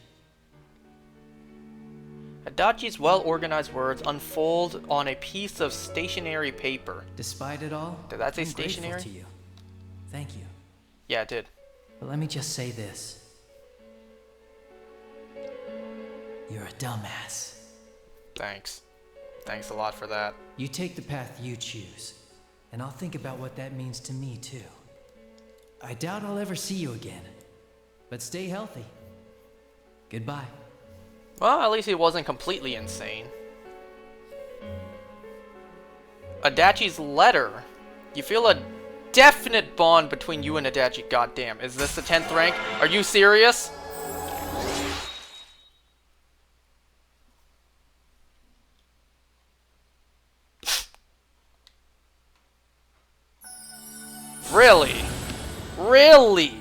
A: Adachi's well-organized words unfold on a piece of stationery paper.
I: Despite it all,
A: Did that say
I: I'm grateful
A: stationery?
I: to you. Thank you.
A: Yeah, it did.
I: But let me just say this. You're a dumbass.
A: Thanks. Thanks a lot for that.
I: You take the path you choose, and I'll think about what that means to me too. I doubt I'll ever see you again, but stay healthy. Goodbye.
A: Well, at least he wasn't completely insane. Adachi's letter. You feel a definite bond between you and Adachi. Goddamn, is this the 10th rank? Are you serious? Really? Really?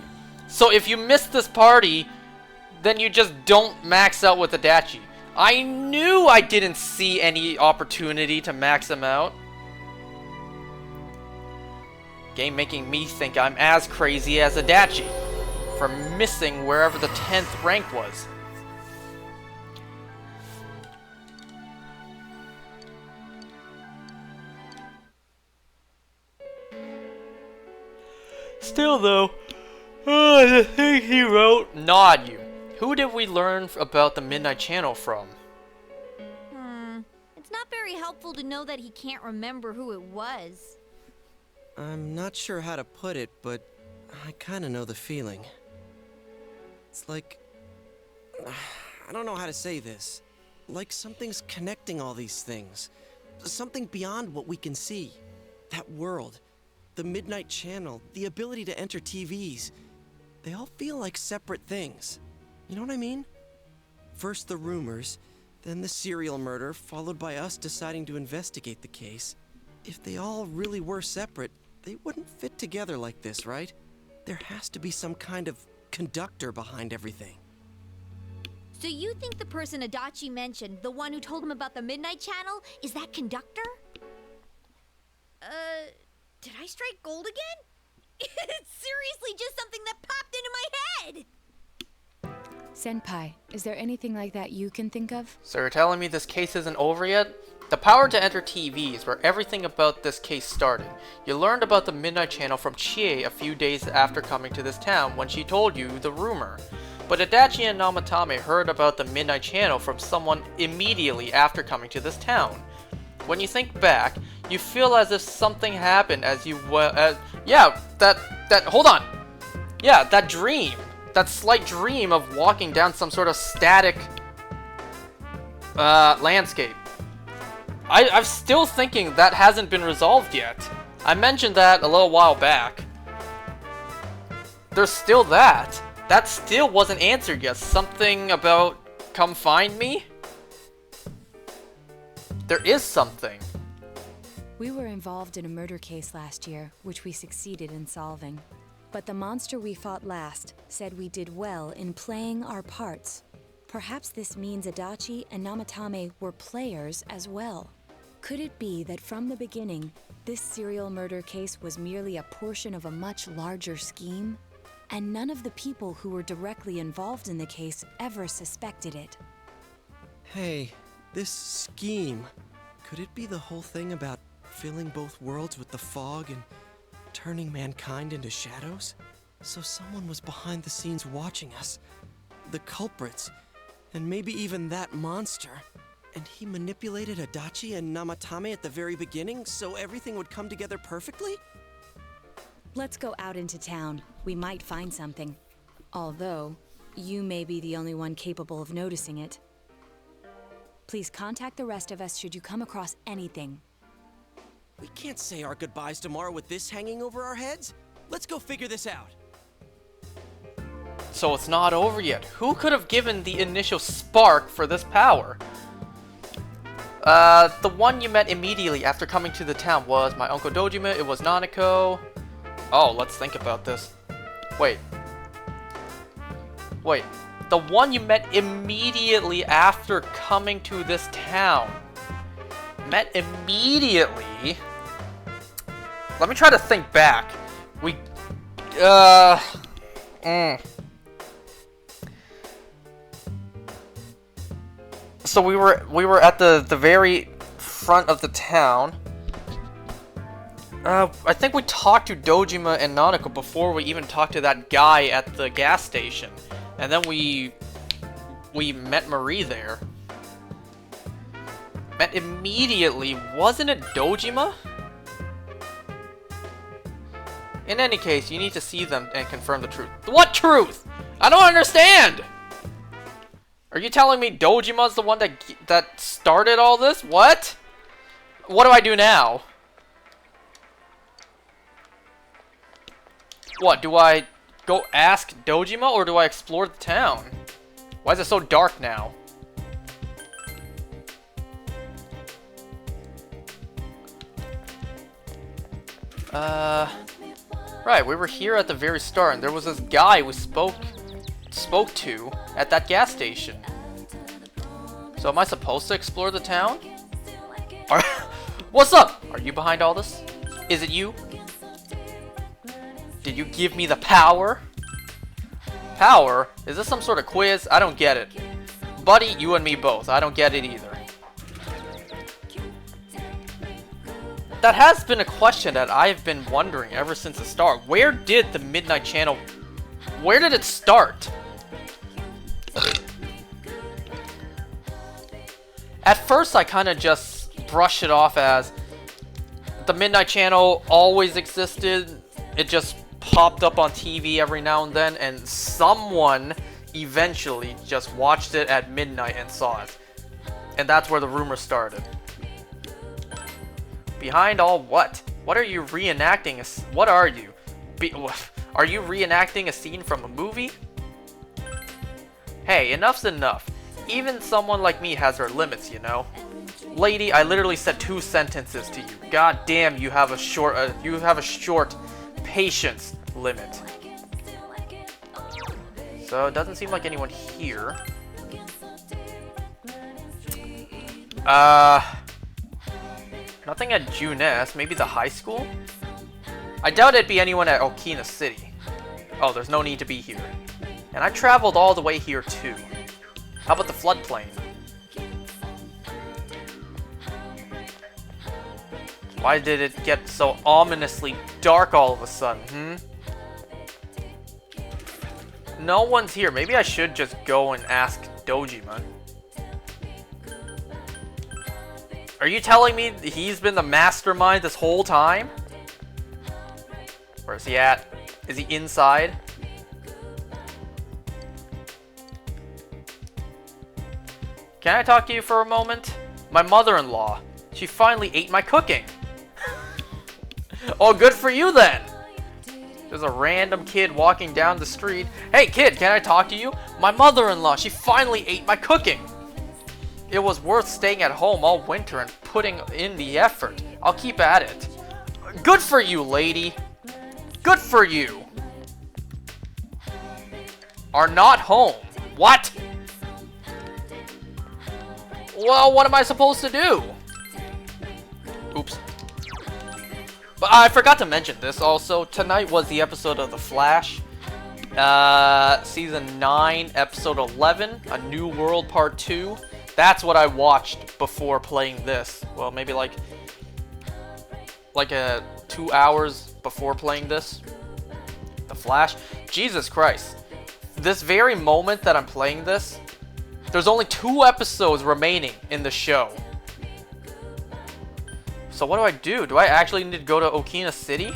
A: So if you miss this party, then you just don't max out with Adachi. I knew I didn't see any opportunity to max him out. Game making me think I'm as crazy as Adachi for missing wherever the 10th rank was. Still though, the thing he wrote, nod you. Who did we learn about the Midnight Channel from?
E: It's not very helpful to know that he can't remember who it was.
G: I'm not sure how to put it, but I kinda know the feeling. It's like I don't know how to say this. Like something's connecting all these things. Something beyond what we can see. That world, the Midnight Channel, the ability to enter TVs. They all feel like separate things. You know what I mean? First the rumors, then the serial murder, followed by us deciding to investigate the case. If they all really were separate, they wouldn't fit together like this, right? There has to be some kind of conductor behind everything.
E: So you think the person Adachi mentioned, the one who told him about the Midnight Channel, is that conductor? Did I strike gold again? It's seriously just something that popped into my head!
F: Senpai, is there anything like that you can think of?
A: So you're telling me this case isn't over yet? The power to enter TV is where everything about this case started. You learned about the Midnight Channel from Chie a few days after coming to this town when she told you the rumor. But Adachi and Namatame heard about the Midnight Channel from someone immediately after coming to this town. When you think back, you feel as if something happened as you hold on. Yeah, that dream. That slight dream of walking down some sort of static landscape. I'm still thinking that hasn't been resolved yet. I mentioned that a little while back. There's still that. That still wasn't answered yet. Something about come find me? There is something.
F: We were involved in a murder case last year, which we succeeded in solving. But the monster we fought last said we did well in playing our parts. Perhaps this means Adachi and Namatame were players as well. Could it be that from the beginning, this serial murder case was merely a portion of a much larger scheme? And none of the people who were directly involved in the case ever suspected it.
G: Hey, this scheme. Could it be the whole thing about filling both worlds with the fog and turning mankind into shadows? So someone was behind the scenes watching us. The culprits. And maybe even that monster. And he manipulated Adachi and Namatame at the very beginning so everything would come together perfectly?
F: Let's go out into town. We might find something. Although, you may be the only one capable of noticing it. Please contact the rest of us should you come across anything.
G: We can't say our goodbyes tomorrow with this hanging over our heads. Let's go figure this out.
A: So it's not over yet. Who could have given the initial spark for this power? The one you met immediately after coming to the town was my Uncle Dojima, it was Nanako. Oh, let's think about this. Wait. The one you met immediately after coming to this town. Met immediately? Let me try to think back. So we were at the very front of the town. I think we talked to Dojima and Nanako before we even talked to that guy at the gas station. And then we met Marie there. Met immediately. Wasn't it Dojima? In any case, you need to see them and confirm the truth. What truth? I don't understand! Are you telling me Dojima's the one that started all this? What? What do I do now? What, do I go ask Dojima or do I explore the town? Why is it so dark now? Right, we were here at the very start and there was this guy we spoke to at that gas station. So am I supposed to explore the town? What's up? Are you behind all this? Is it you? Did you give me the power? Power? Is this some sort of quiz? I don't get it. Buddy, you and me both. I don't get it either. That has been a question that I've been wondering ever since the start. Where did the Midnight Channel... Where did it start? At first, I kind of just brush it off as the Midnight Channel always existed. It just popped up on TV every now and then, and someone eventually just watched it at midnight and saw it. And that's where the rumor started. Behind all what? What are you reenacting? What are you? Are you reenacting a scene from a movie? Hey, enough's enough. Even someone like me has her limits, you know. Lady, I literally said 2 sentences to you. God damn, you have a short patience limit. So it doesn't seem like anyone here. Nothing at Junes. Maybe the high school? I doubt it'd be anyone at Okina City. Oh, there's no need to be here. And I traveled all the way here too. How about the floodplain? Why did it get so ominously dark all of a sudden, No one's here. Maybe I should just go and ask Dojima. Are you telling me he's been the mastermind this whole time? Where's he at? Is he inside? Can I talk to you for a moment? My mother-in-law. She finally ate my cooking. Oh, good for you then. There's a random kid walking down the street. Hey kid, can I talk to you? My mother-in-law, she finally ate my cooking. It was worth staying at home all winter and putting in the effort. I'll keep at it. Good for you, lady. Good for you. Are not home. What? Well, what am I supposed to do? Oops. But I forgot to mention this also. Tonight was the episode of The Flash. Season 9, episode 11, A New World Part 2. That's what I watched before playing this. Well, maybe like 2 hours before playing this. The Flash. Jesus Christ. This very moment that I'm playing this, there's only 2 episodes remaining in the show. So what do I do? Do I actually need to go to Okina City?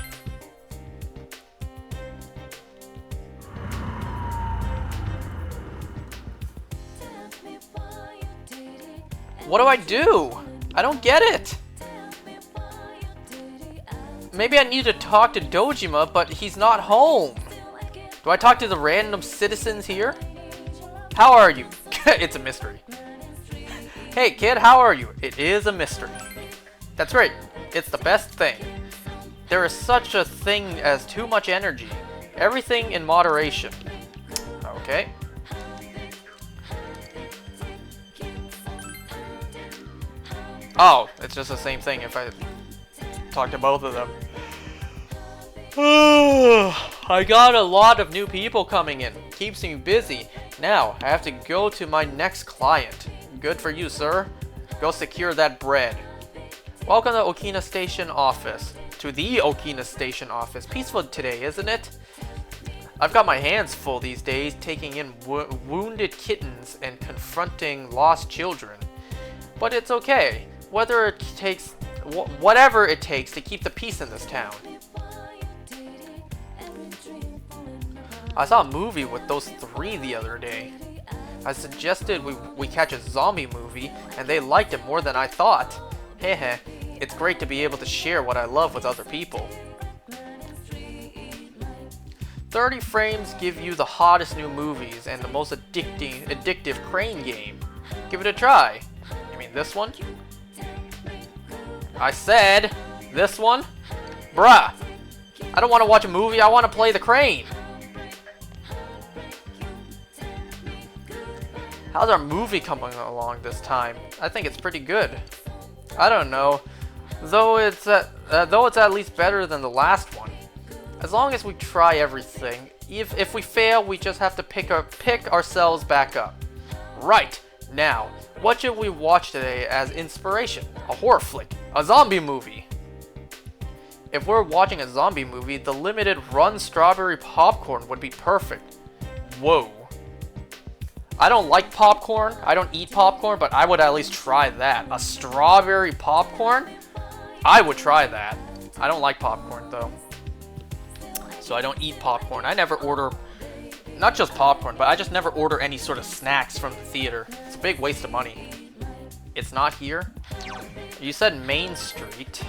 A: What do I do? I don't get it. Maybe I need to talk to Dojima, but he's not home. Do I talk to the random citizens here? How are you? It's a mystery. Hey kid, how are you? It is a mystery. That's right. It's the best thing. There is such a thing as too much energy. Everything in moderation. Okay. Oh, it's just the same thing if I talk to both of them. I got a lot of new people coming in. Keeps me busy. Now, I have to go to my next client. Good for you, sir. Go secure that bread. Welcome to Okina Station office. To the Okina Station office. Peaceful today, isn't it? I've got my hands full these days, taking in wounded kittens and confronting lost children. But it's okay. Whatever it takes to keep the peace in this town. I saw a movie with those 3 the other day. I suggested we catch a zombie movie, and they liked it more than I thought. Heh. It's great to be able to share what I love with other people. 30 frames give you the hottest new movies and the most addictive crane game. Give it a try. You mean this one? I said this one? Bruh. I don't want to watch a movie, I want to play the crane. How's our movie coming along this time? I think it's pretty good. I don't know. Though it's at least better than the last one. As long as we try everything. If we fail, we just have to pick ourselves back up. Right. Now, what should we watch today as inspiration? A horror flick. A zombie movie. If we're watching a zombie movie, the limited run strawberry popcorn would be perfect. Whoa. I don't like popcorn. I don't eat popcorn, but I would at least try that. A strawberry popcorn? I would try that. I don't like popcorn though. So I don't eat popcorn. I never order not just popcorn, but I just never order any sort of snacks from the theater. It's a big waste of money. It's not here? You said Main Street.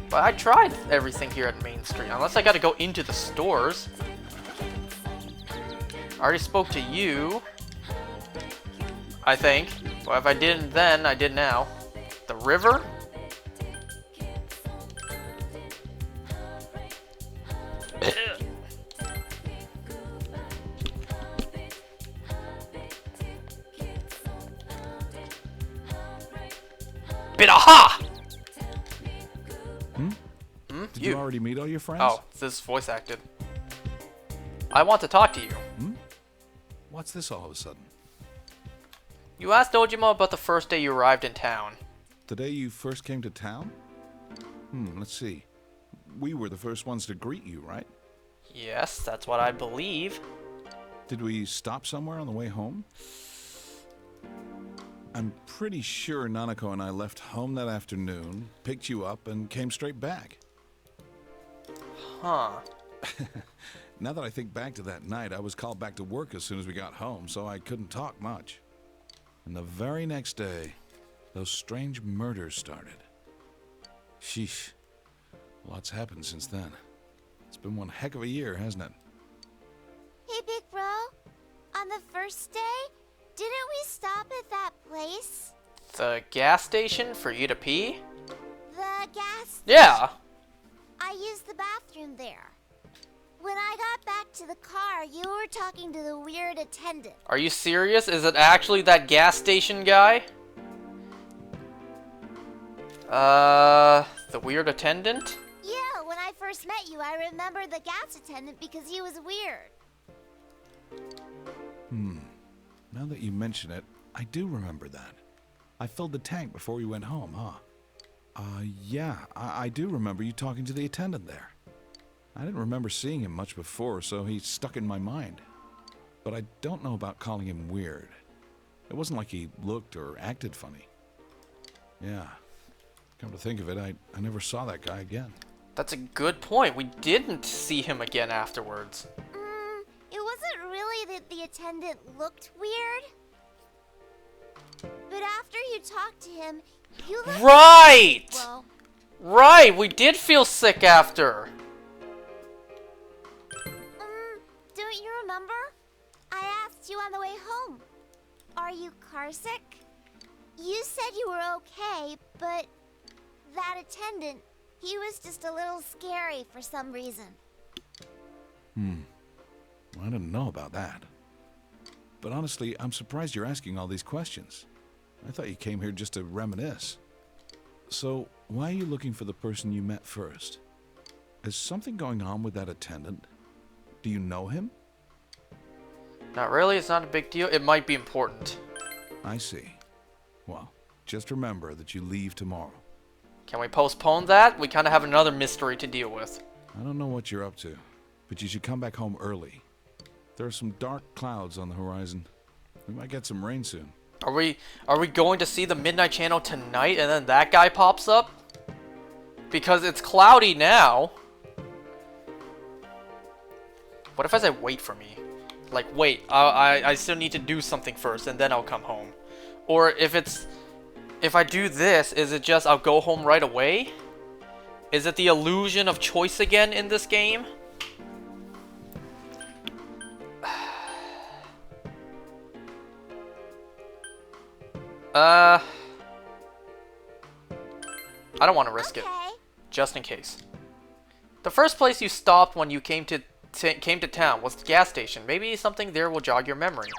A: But I tried everything here at Main Street, unless I gotta go into the stores. I already spoke to you, I think. Well, if I didn't then, I did now. The river? Bit aha!
J: Did you already meet all your friends?
A: Oh, this is voice acted. I want to talk to you.
J: What's this all of a sudden?
A: You asked Ojima about the first day you arrived in town.
J: The day you first came to town? Let's see. We were the first ones to greet you, right?
A: Yes, that's what I believe.
J: Did we stop somewhere on the way home? I'm pretty sure Nanako and I left home that afternoon, picked you up, and came straight back.
A: Huh.
J: Now that I think back to that night, I was called back to work as soon as we got home, so I couldn't talk much. And the very next day, those strange murders started. Sheesh. Lots happened since then. It's been one heck of a year, hasn't it?
E: Hey, Big Bro. On the first day, didn't we stop at that place?
A: The gas station for you to pee?
E: The gas...
A: Yeah.
E: I used the bathroom there. When I got back to the car, you were talking to the weird attendant.
A: Are you serious? Is it actually that gas station guy? The weird attendant?
E: Yeah, when I first met you, I remember the gas attendant because he was weird.
J: Now that you mention it, I do remember that. I filled the tank before we went home, huh? Yeah, I do remember you talking to the attendant there. I didn't remember seeing him much before, so he stuck in my mind. But I don't know about calling him weird. It wasn't like he looked or acted funny. Yeah, come to think of it, I never saw that guy again.
A: That's a good point. We didn't see him again afterwards.
E: It wasn't really that the attendant looked weird. But after you talked to him, you looked...
A: Right!
E: Well,
A: Right, we did feel sick after.
E: don't you remember? I asked you on the way home. Are you carsick? You said you were okay, but that attendant, he was just a little scary for some reason.
J: I didn't know about that. But honestly, I'm surprised you're asking all these questions. I thought you came here just to reminisce. So, why are you looking for the person you met first? Is something going on with that attendant? Do you know him?
A: Not really, it's not a big deal. It might be important.
J: I see. Well, just remember that you leave tomorrow.
A: Can we postpone that? We kind of have another mystery to deal with.
J: I don't know what you're up to, but you should come back home early. There are some dark clouds on the horizon. We might get some rain soon.
A: Are we going to see the Midnight Channel tonight and then that guy pops up? Because it's cloudy now. What if I say wait for me? Like wait, I still need to do something first and then I'll come home. Or if I do this, is it just I'll go home right away? Is it the illusion of choice again in this game? I don't want to risk it. Just in case. The first place you stopped when you came to town was the gas station. Maybe something there will jog your memory.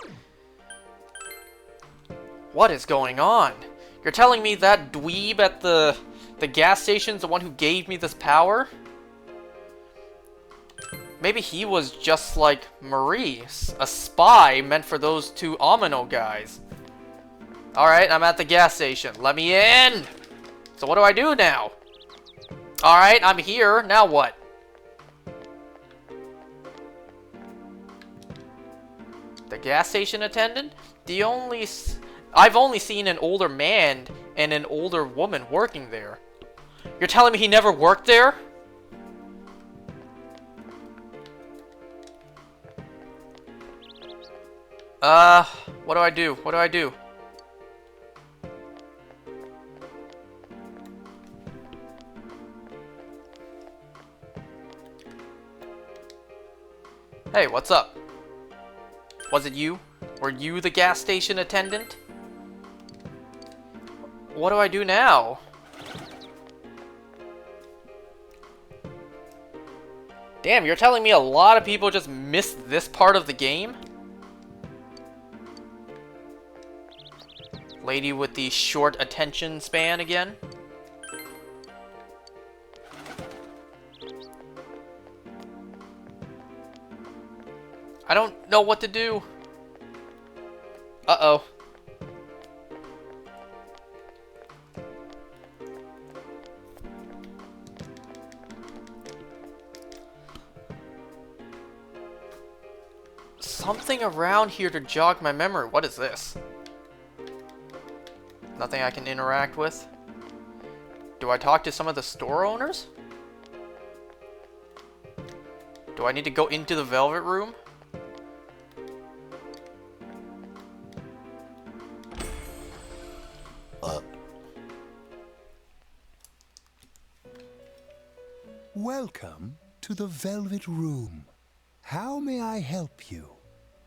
A: What is going on? You're telling me that dweeb at the gas station's the one who gave me this power? Maybe he was just like Marie, a spy meant for those two Amino guys. Alright, I'm at the gas station. Let me in! So what do I do now? Alright, I'm here. Now what? The gas station attendant? I've only seen an older man and an older woman working there. You're telling me he never worked there? What do I do? What do I do? Hey, what's up? Was it you? Were you the gas station attendant? What do I do now? Damn, you're telling me a lot of people just missed this part of the game? Lady with the short attention span again? I don't know what to do. Uh-oh. Something around here to jog my memory. What is this? Nothing I can interact with? Do I talk to some of the store owners? Do I need to go into the Velvet Room?
K: Welcome to the Velvet Room. How may I help you?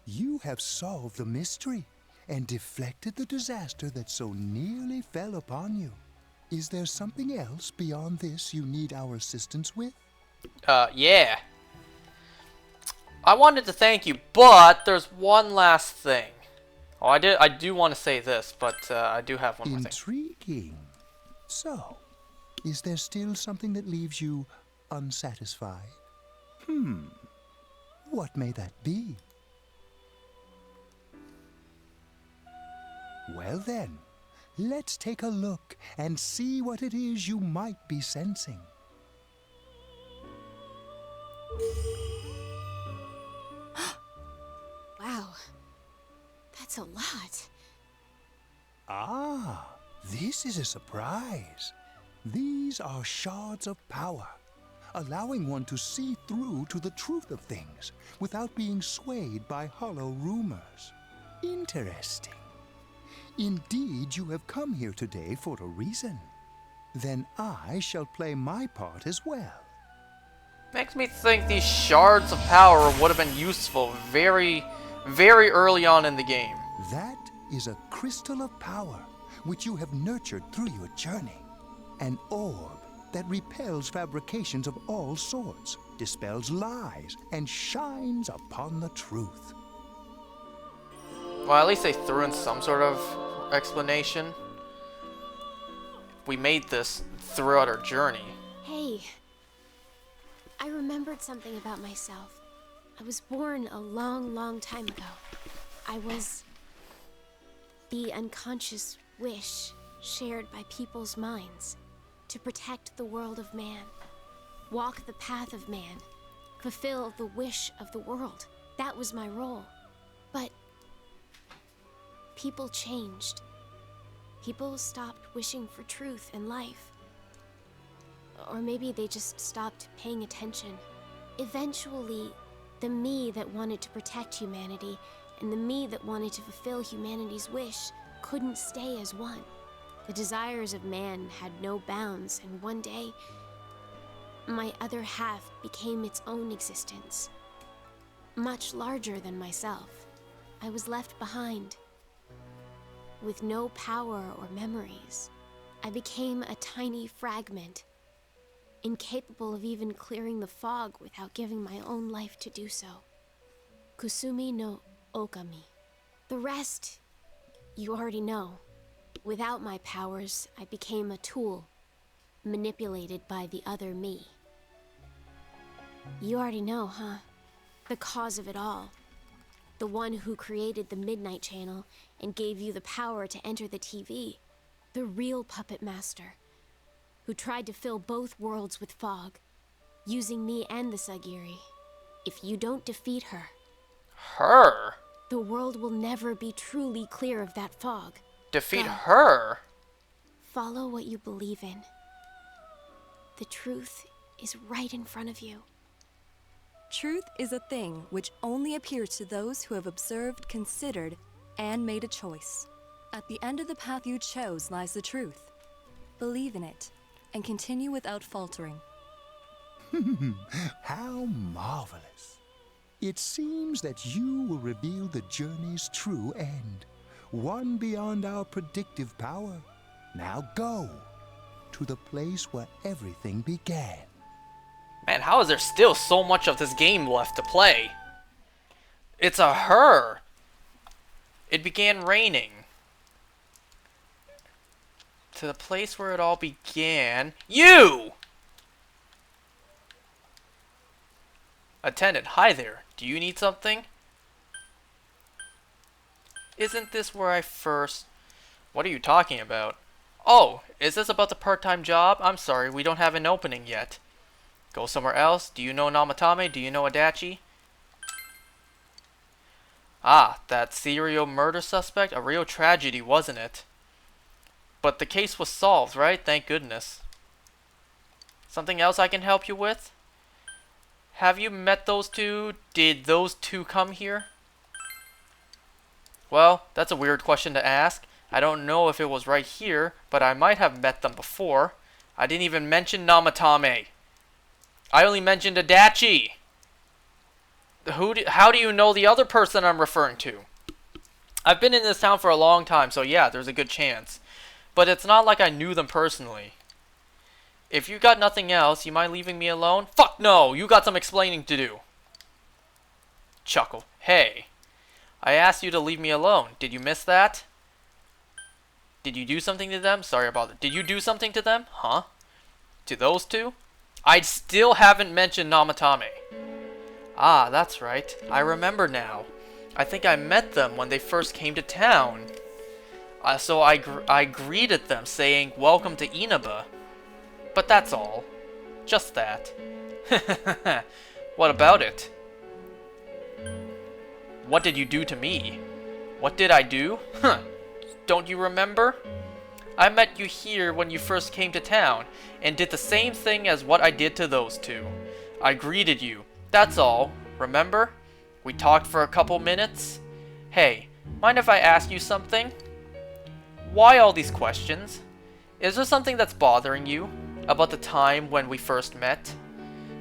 K: You have solved the mystery and deflected the disaster that so nearly fell upon you. Is there something else beyond this you need our assistance with?
A: Yeah. I wanted to thank you, but there's one last thing. Oh, I do want to say this, but I do have one more thing.
K: Intriguing. So, is there still something that leaves you unsatisfied? What may that be? Well then, let's take a look and see what it is you might be sensing.
B: Wow. That's a lot.
K: Ah, this is a surprise. These are shards of power, allowing one to see through to the truth of things without being swayed by hollow rumors. Interesting. Indeed, you have come here today for a reason. Then I shall play my part as well.
A: Makes me think these shards of power would have been useful very, very early on in the game.
K: That is a crystal of power, which you have nurtured through your journey. An orb that repels fabrications of all sorts, dispels lies, and shines upon the truth.
A: Well, at least they threw in some sort of explanation. We made this throughout our journey.
B: Hey, I remembered something about myself. I was born a long, long time ago. I was the unconscious wish shared by people's minds to protect the world of man, walk the path of man, fulfill the wish of the world. That was my role. But people changed. People stopped wishing for truth and life. Or maybe they just stopped paying attention. Eventually, the me that wanted to protect humanity and the me that wanted to fulfill humanity's wish couldn't stay as one. The desires of man had no bounds, and one day, my other half became its own existence. Much larger than myself. I was left behind. With no power or memories. I became a tiny fragment, incapable of even clearing the fog without giving my own life to do so. Kusumi no Okami. The rest, you already know. Without my powers, I became a tool, manipulated by the other me. You already know, huh? The cause of it all. The one who created the Midnight Channel and gave you the power to enter the TV. The real puppet master, who tried to fill both worlds with fog, using me and the Sagiri. If you don't defeat her...
A: Her?
B: The world will never be truly clear of that fog.
A: Defeat her?
B: Follow what you believe in. The truth is right in front of you.
L: Truth is a thing which only appears to those who have observed, considered, and made a choice. At the end of the path you chose lies the truth. Believe in it, and continue without faltering.
K: How marvelous. It seems that you will reveal the journey's true end, one beyond our predictive power. Now go to the place where everything began.
A: Man, how is there still so much of this game left to play? It's a her. It began raining. To the place where it all began. You! Attendant, hi there. Do you need something? Isn't this where I first... What are you talking about? Oh, is this about the part-time job? I'm sorry, we don't have an opening yet. Go somewhere else? Do you know Namatame? Do you know Adachi? Ah, that serial murder suspect? A real tragedy, wasn't it? But the case was solved, right? Thank goodness. Something else I can help you with? Have you met those two? Did those two come here? Well, that's a weird question to ask. I don't know if it was right here, but I might have met them before. I didn't even mention Namatame. I only mentioned Adachi. How do you know the other person I'm referring to? I've been in this town for a long time, so yeah, there's a good chance. But it's not like I knew them personally. If you got nothing else, you mind leaving me alone? Fuck no! You got some explaining to do. Chuckle. Hey. I asked you to leave me alone. Did you miss that? Did you do something to them? Sorry about it. Did you do something to them? Huh? To those two? I still haven't mentioned Namatame. Ah, that's right. I remember now. I think I met them when they first came to town. So I greeted them saying, "Welcome to Inaba." But that's all. Just that. What about it? What did you do to me? What did I do? Huh. Don't you remember? I met you here when you first came to town, and did the same thing as what I did to those two. I greeted you. That's all. Remember? We talked for a couple minutes. Hey, mind if I ask you something? Why all these questions? Is there something that's bothering you? About the time when we first met?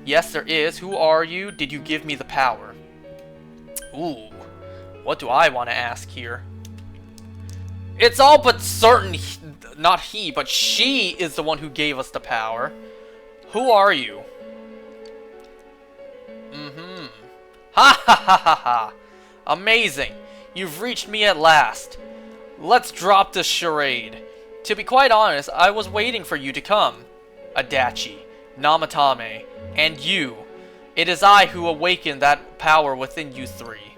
A: Yes, there is. Who are you? Did you give me the power? Ooh. What do I want to ask here? It's all but certain, not he, but she is the one who gave us the power. Who are you? Ha ha ha ha ha. Amazing. You've reached me at last. Let's drop this charade. To be quite honest, I was waiting for you to come. Adachi, Namatame, and you. It is I who awakened that power within you three.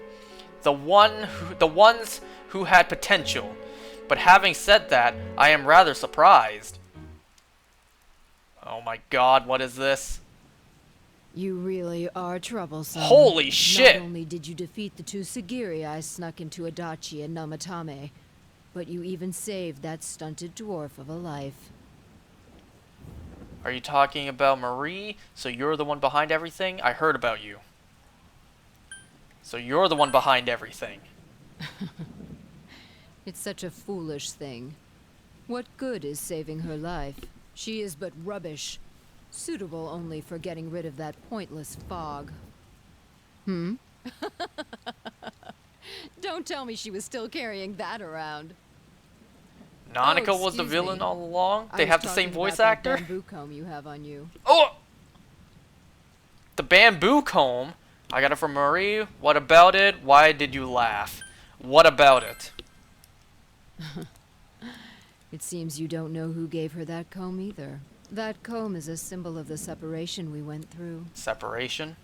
A: The ones who had potential. But having said that, I am rather surprised. Oh my god, what is this?
M: You really are troublesome.
A: Holy shit!
M: Not only did you defeat the two Sagiri I snuck into Adachi and Namatame, but you even saved that stunted dwarf of a life.
A: Are you talking about Marie? So you're the one behind everything? I heard about you. So you're the one behind everything.
M: It's such a foolish thing. What good is saving her life? She is but rubbish, suitable only for getting rid of that pointless fog. Don't tell me she was still carrying that around.
A: Nanika was the villain all along? They have the same voice actor?
M: That bamboo comb you have on you.
A: Oh! The bamboo comb? I got it from Marie. What about it? Why did you laugh? What about it?
M: It seems you don't know who gave her that comb either. That comb is a symbol of the separation we went through.
A: Separation?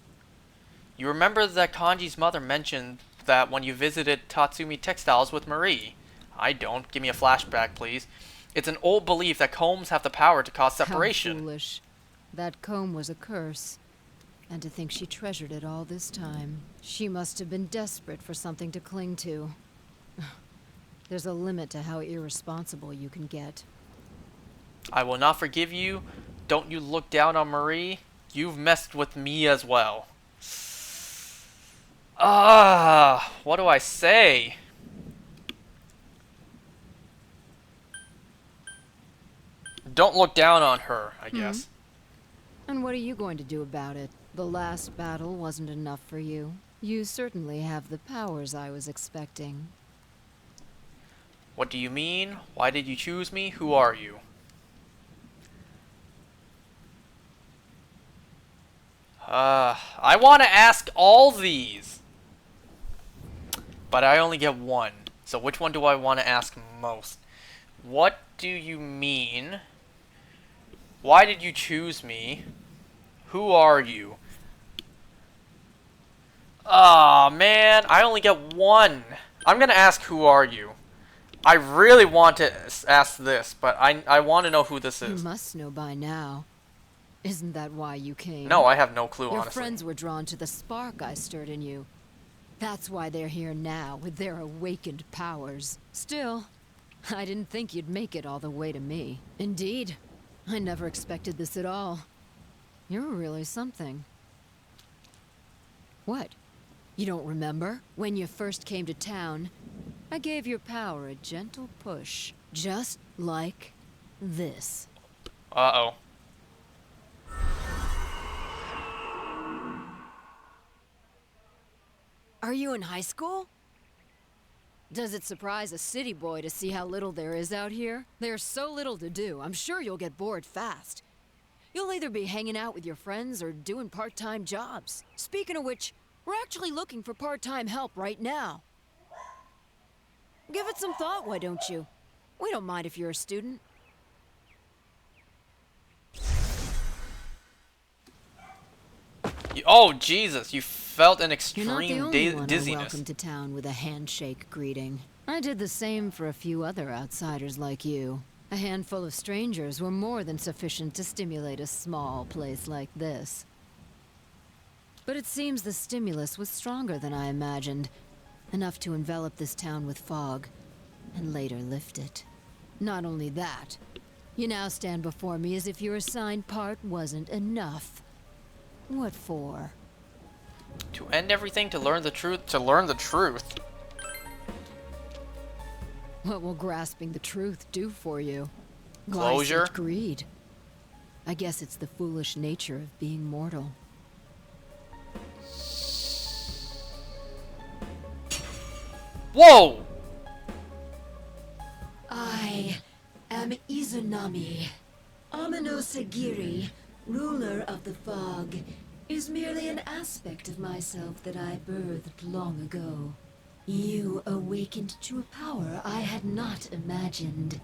A: You remember that Kanji's mother mentioned that when you visited Tatsumi Textiles with Marie. I don't. Give me a flashback, please. It's an old belief that combs have the power to cause separation.
M: How foolish. That comb was a curse. And to think she treasured it all this time. She must have been desperate for something to cling to. There's a limit to how irresponsible you can get.
A: I will not forgive you. Don't you look down on Marie. You've messed with me as well. What do I say? Don't look down on her, I guess.
M: And what are you going to do about it? The last battle wasn't enough for you. You certainly have the powers I was expecting.
A: What do you mean? Why did you choose me? Who are you? I want to ask all these. But I only get one. So which one do I want to ask most? What do you mean? Why did you choose me? Who are you? Aw, man. I only get one. I'm going to ask who are you. I really want to ask this, but I want to know who this is.
M: You must know by now. Isn't that why you came?
A: No, I have no clue,
M: Your
A: honestly.
M: friends were drawn to the spark I stirred in you. That's why they're here now, with their awakened powers. Still, I didn't think you'd make it all the way to me. Indeed, I never expected this at all. You're really something. What? You don't remember? When you first came to town, I gave your power a gentle push. Just like this.
A: Uh-oh.
M: Are you in high school? Does it surprise a city boy to see how little there is out here? There's so little to do, I'm sure you'll get bored fast. You'll either be hanging out with your friends or doing part-time jobs. Speaking of which, we're actually looking for part-time help right now. Give it some thought, why don't you? We don't mind if you're a student.
A: Oh, Jesus, you felt an
M: You're not the
A: extreme
M: only one I
A: dizziness.
M: welcomed to town with a handshake greeting. I did the same for a few other outsiders like you. A handful of strangers were more than sufficient to stimulate a small place like this. But it seems the stimulus was stronger than I imagined. Enough to envelop this town with fog, and later lift it. Not only that, you now stand before me as if your assigned part wasn't enough. What for?
A: To end everything, to learn the truth, to learn the truth.
M: What will grasping the truth do for you?
A: Closure?
M: Why such greed? I guess it's the foolish nature of being mortal.
A: Whoa!
N: I am Izanami. Amino Sagiri, ruler of the fog, is merely an aspect of myself that I birthed long ago. You awakened to a power I had not imagined.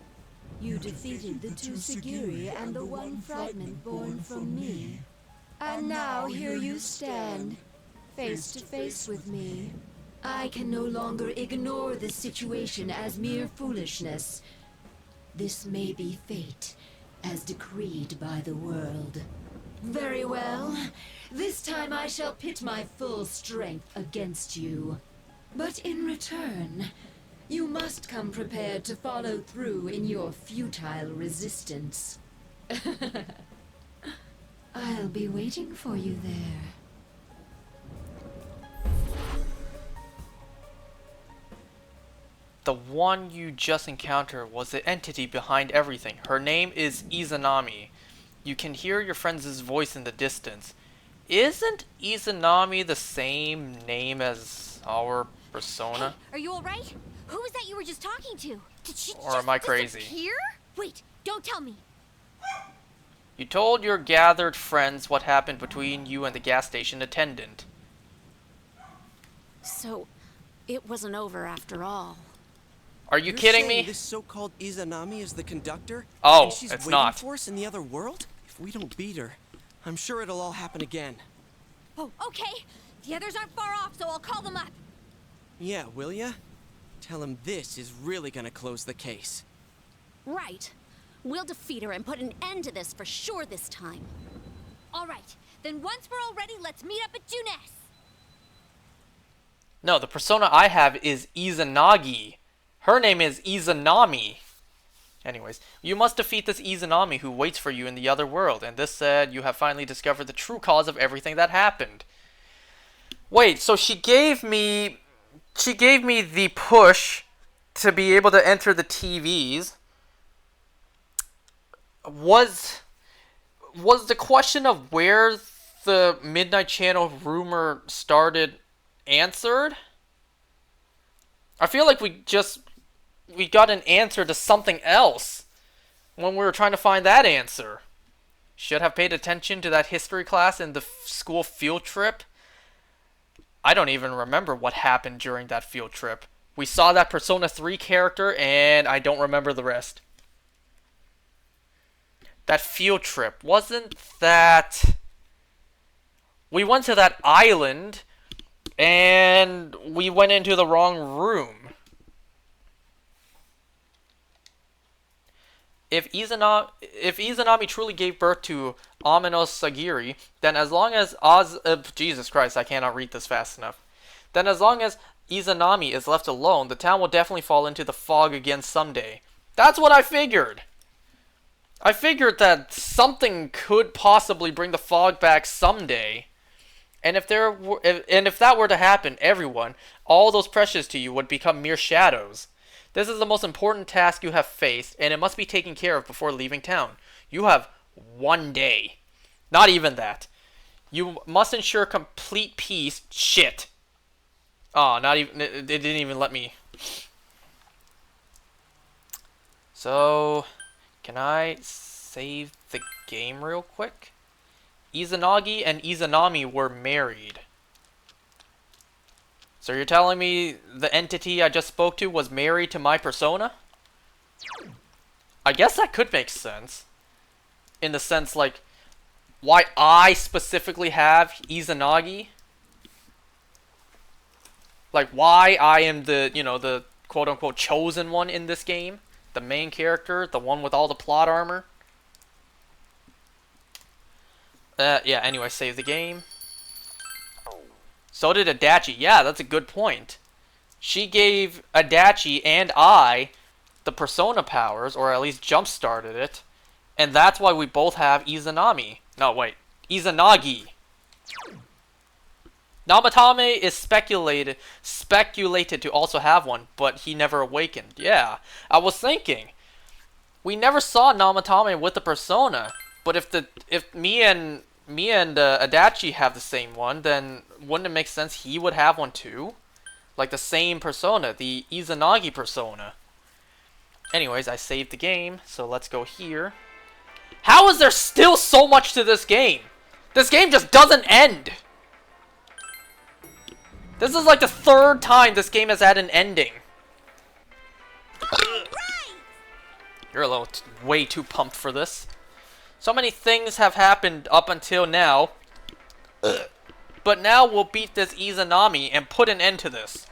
N: You defeated the two Sagiri and the one fragment born from me. And now here you stand, face to face with me. I can no longer ignore this situation as mere foolishness. This may be fate, as decreed by the world. Very well. This time I shall pit my full strength against you. But in return, you must come prepared to follow through in your futile resistance. I'll be waiting for you there.
A: The one you just encountered was the entity behind everything. Her name is Izanami. You can hear your friend's voice in the distance. Isn't Izanami the same name as our persona?
E: Hey, are you alright? Who was that you were just talking to? Did she
A: Or am I crazy?
E: disappear? Wait, don't tell me.
A: You told your gathered friends what happened between you and the gas station attendant.
B: So, it wasn't over after all.
A: Are you
G: You're
A: kidding
G: saying
A: me?
G: This so-called Izanami is the conductor?
A: Oh,
G: and she's
A: it's
G: waiting
A: not.
G: for us in the other world? If we don't beat her, I'm sure it'll all happen again.
E: Oh, okay. The others aren't far off, so I'll call them up.
G: Yeah, will ya? Tell him this is really gonna close the case.
B: Right. We'll defeat her and put an end to this for sure this time.
E: Alright, then once we're all ready, let's meet up at Junes.
A: No, the persona I have is Izanagi. Her name is Izanami. Anyways, you must defeat this Izanami who waits for you in the other world, and this said you have finally discovered the true cause of everything that happened. Wait, so she gave me the push to be able to enter the TVs. Was the question of where the Midnight Channel rumor started answered? I feel like we got an answer to something else when we were trying to find that answer. Should have paid attention to that history class in the school field trip. I don't even remember what happened during that field trip. We saw that Persona 3 character, and I don't remember the rest. That field trip, wasn't that... We went to that island, and we went into the wrong room. If Izanami truly gave birth to Amino Sagiri, then as long as Jesus Christ, I cannot read this fast enough. Then as long as Izanami is left alone, the town will definitely fall into the fog again someday. That's what I figured. I figured that something could possibly bring the fog back someday. And if that were to happen, everyone, all those precious to you, would become mere shadows. This is the most important task you have faced, and it must be taken care of before leaving town. You have 1 day. Not even that. You must ensure complete peace. Shit. Oh, not even... It didn't even let me... So... Can I save the game real quick? Izanagi and Izanami were married. So you're telling me the entity I just spoke to was married to my persona? I guess that could make sense. In the sense, like, why I specifically have Izanagi? Like, why I am the, you know, the quote-unquote chosen one in this game? The main character, the one with all the plot armor? Yeah, anyway, save the game. So did Adachi. Yeah, that's a good point. She gave Adachi and I the persona powers, or at least jump-started it. And that's why we both have Izanami. No, wait. Izanagi. Namatame is speculated to also have one, but he never awakened. Yeah, I was thinking. We never saw Namatame with the persona, but if me and Adachi have the same one, then wouldn't it make sense he would have one too? Like the same persona, the Izanagi persona. Anyways, I saved the game, so let's go here. How is there still so much to this game? This game just doesn't end. This is like the 3rd time this game has had an ending. You're a little way too pumped for this. So many things have happened up until now. But now we'll beat this Izanami and put an end to this.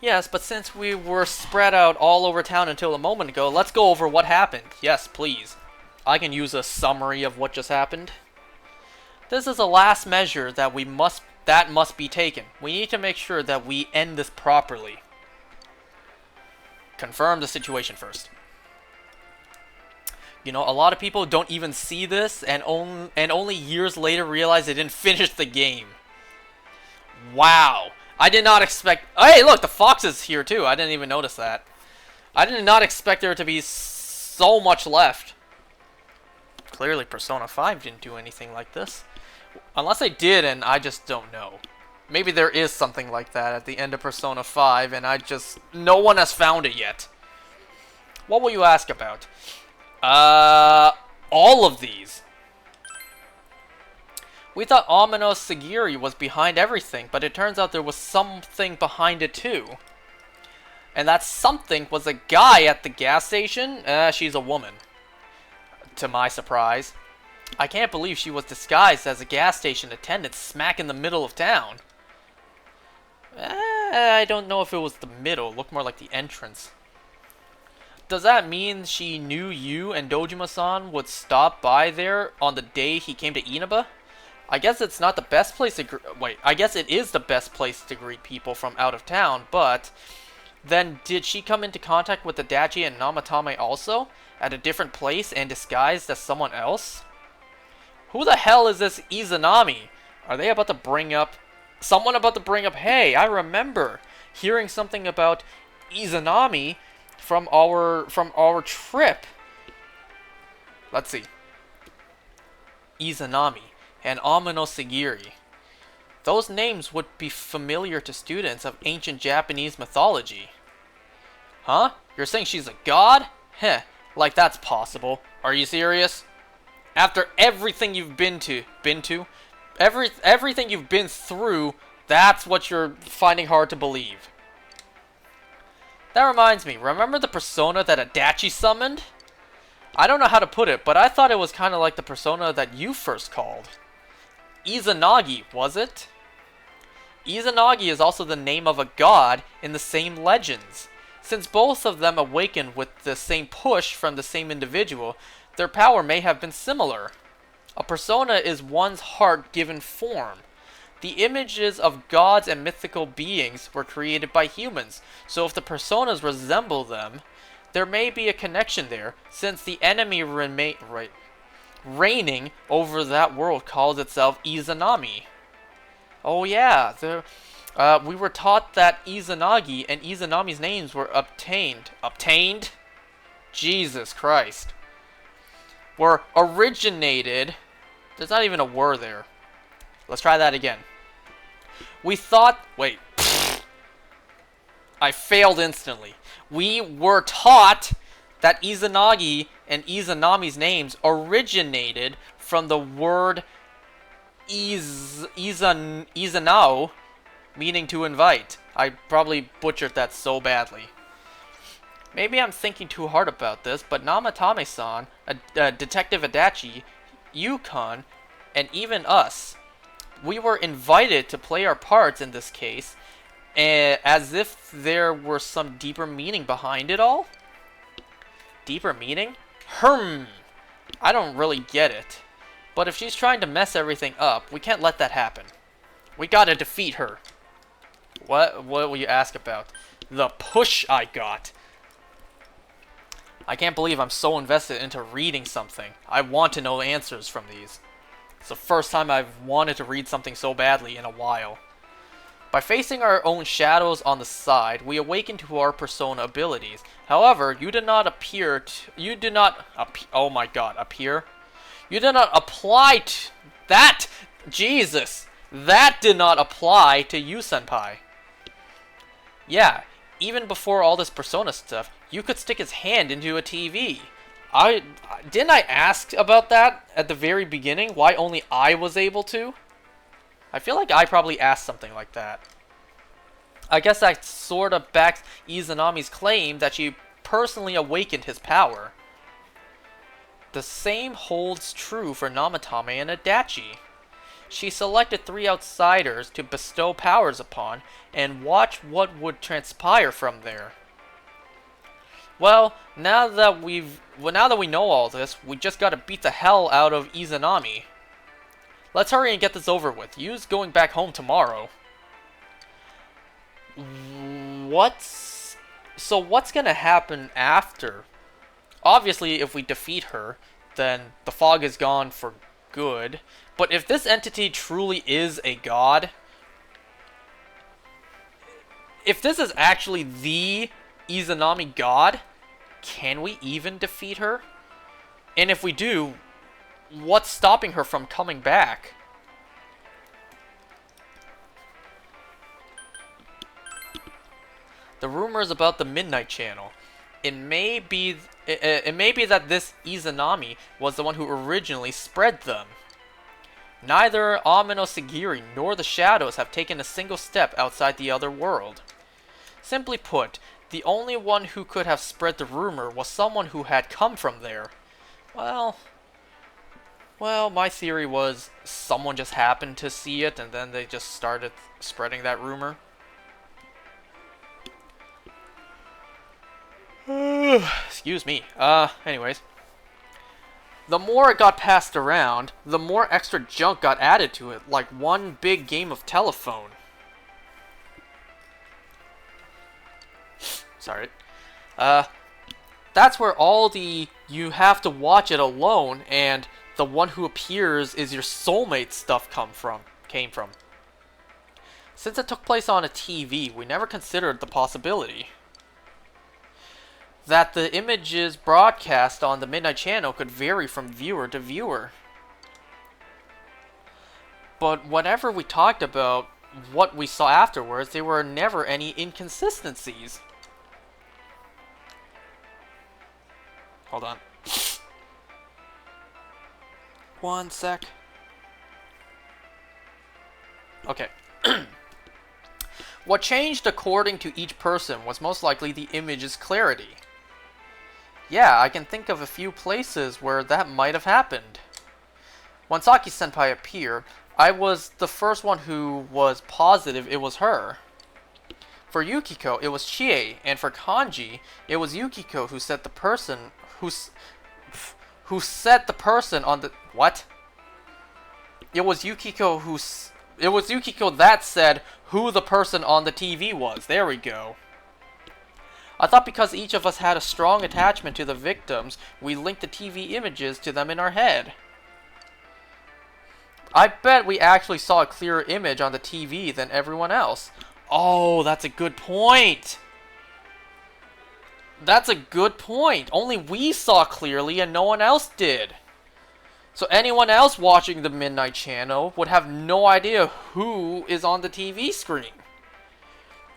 A: Yes, but since we were spread out all over town until a moment ago, let's go over what happened. Yes, please. I can use a summary of what just happened. This is a last measure that must be taken. We need to make sure that we end this properly. Confirm the situation first. You know, a lot of people don't even see this and only years later realize they didn't finish the game. Wow. I did not expect... Hey, look, the fox is here too. I didn't even notice that. I did not expect there to be so much left. Clearly, Persona 5 didn't do anything like this. Unless they did and I just don't know. Maybe there is something like that at the end of Persona 5 and no one has found it yet. What will you ask about? All of these. We thought Amino Sagiri was behind everything, but it turns out there was something behind it too. And that something was a guy at the gas station? She's a woman. To my surprise. I can't believe she was disguised as a gas station attendant smack in the middle of town. I don't know if it was the middle. It looked more like the entrance. Does that mean she knew you and Dojima-san would stop by there on the day he came to Inaba? I guess it's not the best place to I guess it is the best place to greet people from out of town, but then did she come into contact with Adachi and Namatame also? At a different place and disguised as someone else? Who the hell is this Izanami? Are they about to bring up... Someone about to bring up, hey, I remember hearing something about Izanami from our trip. Let's see. Izanami and Amino Sagiri. Those names would be familiar to students of ancient Japanese mythology. Huh? You're saying she's a god? Heh, like that's possible. Are you serious? After everything you've been to, everything you've been through, that's what you're finding hard to believe. That reminds me, remember the persona that Adachi summoned? I don't know how to put it, but I thought it was kind of like the persona that you first called. Izanagi, was it? Izanagi is also the name of a god in the same legends. Since both of them awakened with the same push from the same individual, their power may have been similar. A persona is one's heart given form. The images of gods and mythical beings were created by humans, so if the personas resemble them, there may be a connection there, since the enemy reigning over that world calls itself Izanami. Oh yeah, we were taught that Izanagi and Izanami's names were obtained? Jesus Christ. Were originated. There's not even a word there. Let's try that again. We thought... Wait. I failed instantly. We were taught that Izanagi and Izanami's names originated from the word Izanao, meaning to invite. I probably butchered that so badly. Maybe I'm thinking too hard about this, but Namatame-san, Detective Adachi, Yukon, and even us, we were invited to play our parts in this case, as if there were some deeper meaning behind it all? Deeper meaning? I don't really get it. But if she's trying to mess everything up, we can't let that happen. We gotta defeat her. What will you ask about? The push I got. I can't believe I'm so invested into reading something. I want to know answers from these. It's the first time I've wanted to read something so badly in a while. By facing our own shadows on the side, we awaken to our persona abilities. However, you do not appear to... You do not... oh my god, appear? You did not apply to... That! Jesus! That did not apply to you, Senpai. Yeah, even before all this persona stuff, you could stick his hand into a TV. Didn't I ask about that at the very beginning? Why only I was able to? I feel like I probably asked something like that. I guess that sort of backs Izanami's claim that she personally awakened his power. The same holds true for Namatame and Adachi. She selected 3 outsiders to bestow powers upon, and watch what would transpire from there. Well, now that we know all this, we just gotta beat the hell out of Izanami. Let's hurry and get this over with. Yu's going back home tomorrow. So what's gonna happen after? Obviously, if we defeat her, then the fog is gone for good. But if this entity truly is a god, if this is actually the Izanami god, can we even defeat her? And if we do, what's stopping her from coming back? The rumors about the Midnight Channel. It may be that this Izanami was the one who originally spread them. Neither Amino Sagiri nor the Shadows have taken a single step outside the other world. Simply put, the only one who could have spread the rumor was someone who had come from there. Well, my theory was someone just happened to see it and then they just started spreading that rumor. Excuse me. Anyways. The more it got passed around, the more extra junk got added to it, like one big game of telephone. Sorry. That's where all the you have to watch it alone and the one who appears is your soulmate stuff come from. came from. Since it took place on a TV, we never considered the possibility that the images broadcast on the Midnight Channel could vary from viewer to viewer. But whenever we talked about what we saw afterwards, there were never any inconsistencies. Hold on. One sec. Okay. What changed according to each person was most likely the image's clarity. Yeah, I can think of a few places where that might have happened. When Saki-senpai appeared, I was the first one who was positive it was her. For Yukiko, it was Chie, and for Kanji, it was Yukiko who set the person who set the person on the what? It was Yukiko that said who the person on the TV was. There we go. I thought because each of us had a strong attachment to the victims, we linked the TV images to them in our head. I bet we actually saw a clearer image on the TV than everyone else. Oh, that's a good point. That's a good point. Only we saw clearly and no one else did. So anyone else watching the Midnight Channel would have no idea who is on the TV screen.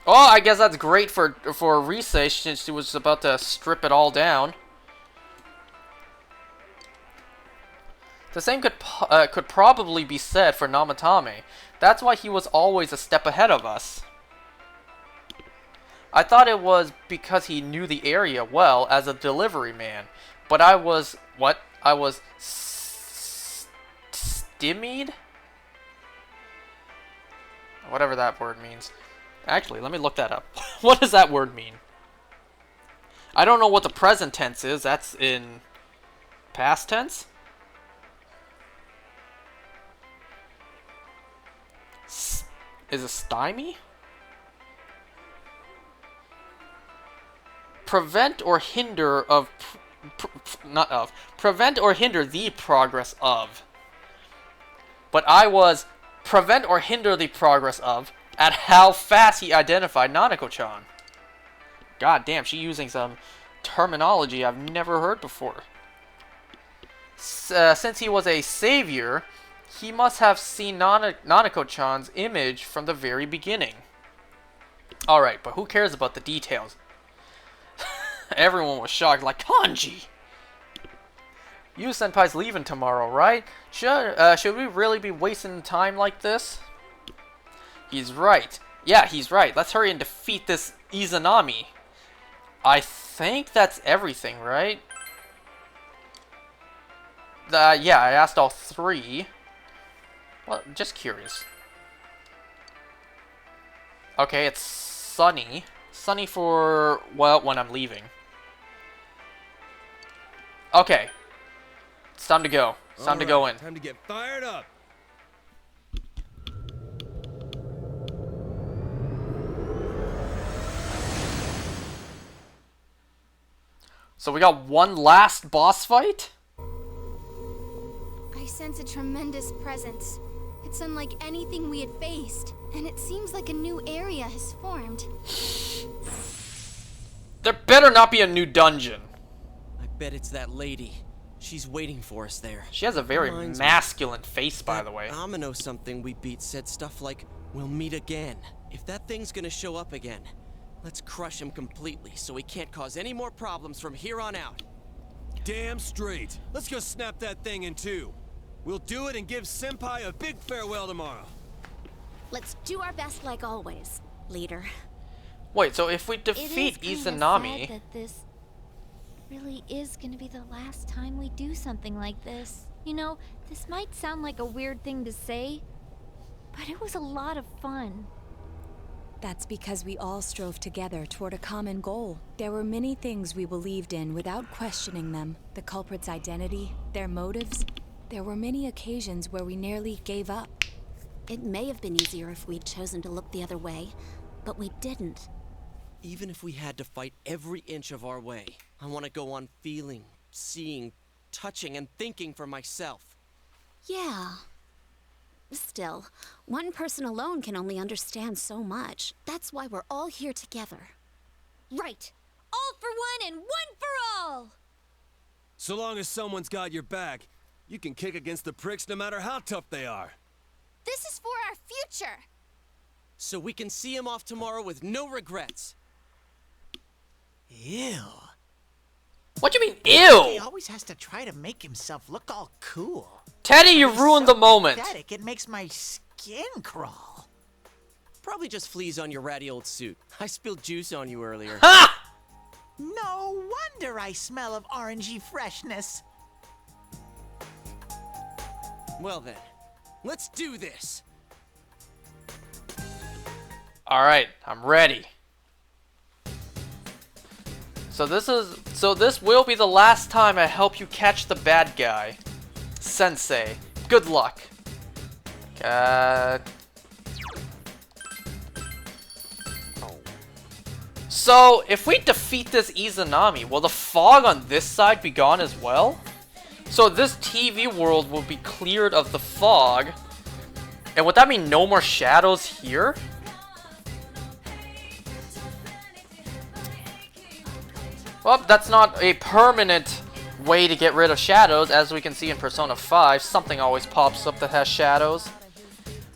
A: Oh, I guess that's great for Rise since she was about to strip it all down. The same could probably be said for Namatame. That's why he was always a step ahead of us. I thought it was because he knew the area well as a delivery man, but I was stymied? Whatever that word means. Actually, let me look that up. What does that word mean? I don't know what the present tense is. That's in past tense? Is it stymie? Prevent or hinder of... not of. Prevent or hinder the progress of. But I was prevent or hinder the progress of at how fast he identified Nanako-chan. God damn, she's using some terminology I've never heard before. Since he was a savior, he must have seen Nanako-chan's image from the very beginning. Alright, but who cares about the details? Everyone was shocked, like, Kanji! You-senpai's leaving tomorrow, right? Should we really be wasting time like this? He's right. Yeah, he's right. Let's hurry and defeat this Izanami. I think that's everything, right? Yeah, I asked all three. Well, just curious. Okay, it's Sunny. Sunny for, well, when I'm leaving. Okay. It's time to go. It's time to go in.
D: Time to get fired up.
A: So we got one last boss fight?
B: I sense a tremendous presence. It's unlike anything we had faced, and it seems like a new area has formed.
A: There better not be a new dungeon.
G: I bet it's that lady. She's waiting for us there.
A: She has a very masculine face, by the way.
G: Amino something we beat said stuff like, "We'll meet again." If that thing's gonna show up again, let's crush him completely so he can't cause any more problems from here on out.
D: Damn straight. Let's go snap that thing in two. We'll do it and give Senpai a big farewell tomorrow.
B: Let's do our best like always, leader.
A: Wait, so if we defeat Izanami...
E: that this really is gonna be the last time we do something like this. You know, this might sound like a weird thing to say, but it was a lot of fun.
F: That's because we all strove together toward a common goal. There were many things we believed in without questioning them. The culprit's identity, their motives. There were many occasions where we nearly gave up.
B: It may have been easier if we'd chosen to look the other way, but we didn't.
G: Even if we had to fight every inch of our way, I want to go on feeling, seeing, touching, and thinking for myself.
B: Yeah. Still, one person alone can only understand so much. That's why we're all here together.
E: Right. All for one and one for all!
D: So long as someone's got your back, you can kick against the pricks no matter how tough they are.
E: This is for our future!
G: So we can see him off tomorrow with no regrets.
H: Ew.
A: What do you mean,
H: He
A: ew?
H: always has to try to make himself look all cool.
A: Teddy, you
H: He's
A: ruined
H: so
A: the moment.
H: pathetic, it makes my skin crawl.
G: Probably just fleas on your ratty old suit. I spilled juice on you earlier.
A: Ha!
H: No wonder I smell of orangey freshness.
G: Well then, let's do this.
A: Alright, I'm ready. So this will be the last time I help you catch the bad guy. Sensei, good luck. So, if we defeat this Izanami, will the fog on this side be gone as well? So this TV world will be cleared of the fog. And would that mean no more shadows here? Well, that's not a permanent way to get rid of shadows. As we can see in Persona 5, something always pops up that has shadows.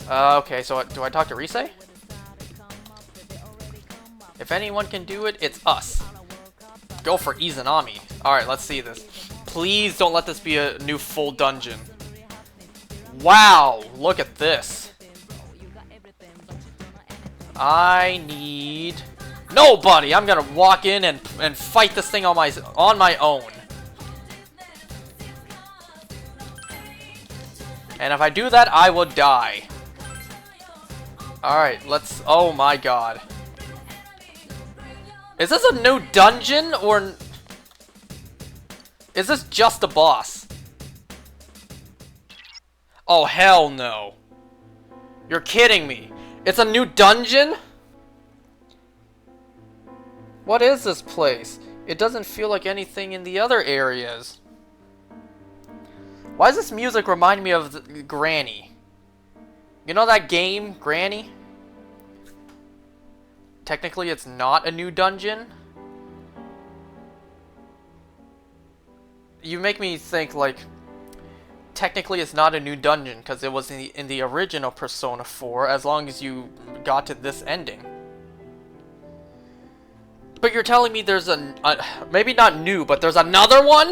A: Okay, so do I talk to Rise? If anyone can do it, it's us. Go for Izanami. Alright, let's see this. Please don't let this be a new full dungeon. Wow, look at this. I need nobody. I'm gonna walk in and fight this thing on my own. And if I do that, I will die. Alright, let's... Oh my god. Is this a new dungeon, or... Is this just a boss? Oh, hell no. You're kidding me. It's a new dungeon? What is this place? It doesn't feel like anything in the other areas. Why does this music remind me of Granny? You know that game, Granny? Technically, it's not a new dungeon. You make me think, like, technically it's not a new dungeon because it was in the original Persona 4 as long as you got to this ending. But you're telling me there's maybe not new, but there's another one?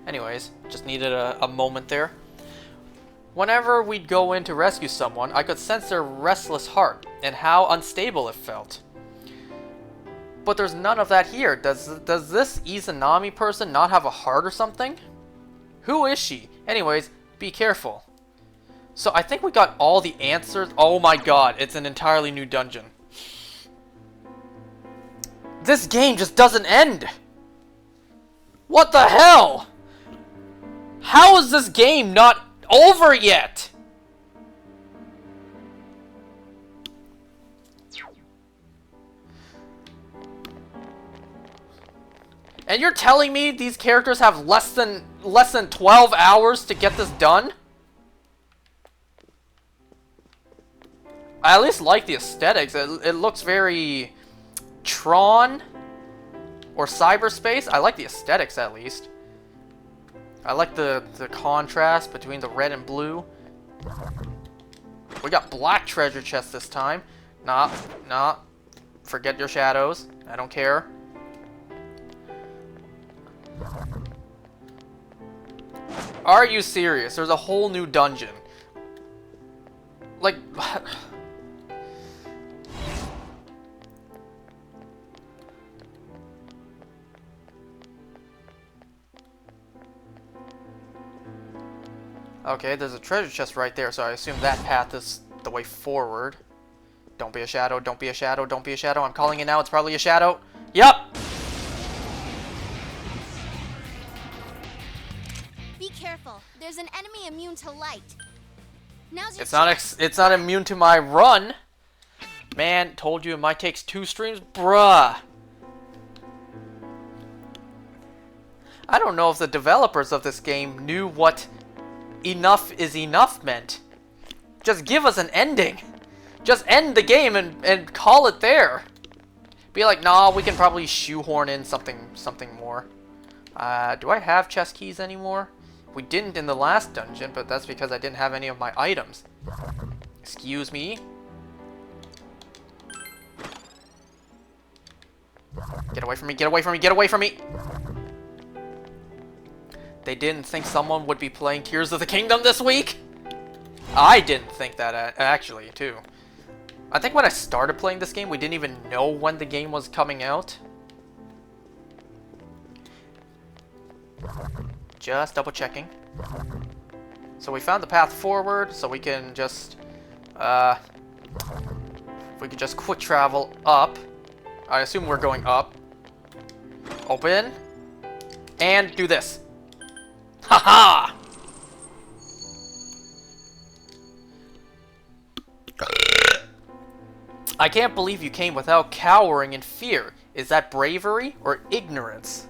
A: Anyways, just needed a moment there. Whenever we'd go in to rescue someone, I could sense their restless heart and how unstable it felt. But there's none of that here. Does this Izanami person not have a heart or something? Who is she? Anyways, be careful. So I think we got all the answers. Oh my god, it's an entirely new dungeon. This game just doesn't end. What the hell? How is this game not over yet? And you're telling me these characters have less than 12 hours to get this done? I at least like the aesthetics. It looks very Tron or cyberspace. I like the aesthetics at least. I like the contrast between the red and blue. We got black treasure chests this time. Nah. Forget your shadows. I don't care. Are you serious? There's a whole new dungeon. Like... Okay, there's a treasure chest right there, so I assume that path is the way forward. Don't be a shadow, don't be a shadow, don't be a shadow. I'm calling it now, it's probably a shadow. Yup!
E: Be careful. There's an enemy immune to light. Now's your
A: It's not immune to my run. Man, told you it might take 2 streams? Bruh! I don't know if the developers of this game knew what enough is enough meant. Just give us an ending. Just end the game and call it there. Be like, nah, we can probably shoehorn in something more. Do I have chest keys anymore? We didn't in the last dungeon, but that's because I didn't have any of my items. Excuse me. Get away from me, get away from me, get away from me! They didn't think someone would be playing Tears of the Kingdom this week? I didn't think that, actually, too. I think when I started playing this game, we didn't even know when the game was coming out. Just double checking. So we found the path forward, so we can just, we could just quick travel up. I assume we're going up. Open. And do this. Haha! I can't believe you came without cowering in fear. Is that bravery or ignorance?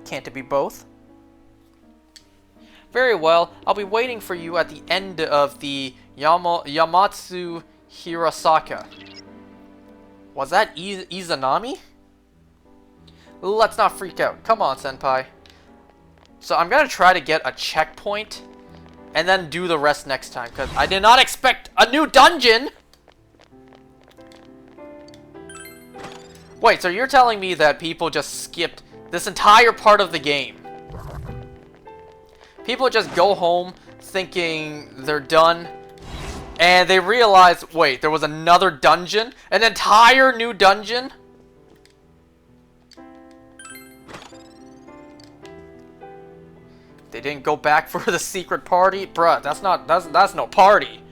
A: Can't it be both? Very well, I'll be waiting for you at the end of the Yamatsu Hirasaka. Was that Izanami? Let's not freak out. Come on, senpai. So I'm gonna try to get a checkpoint and then do the rest next time, because I did not expect a new dungeon! Wait, so you're telling me that people just skipped this entire part of the game? People just go home thinking they're done, and they realize, wait, there was another dungeon? An entire new dungeon? They didn't go back for the secret party? Bruh, that's no party.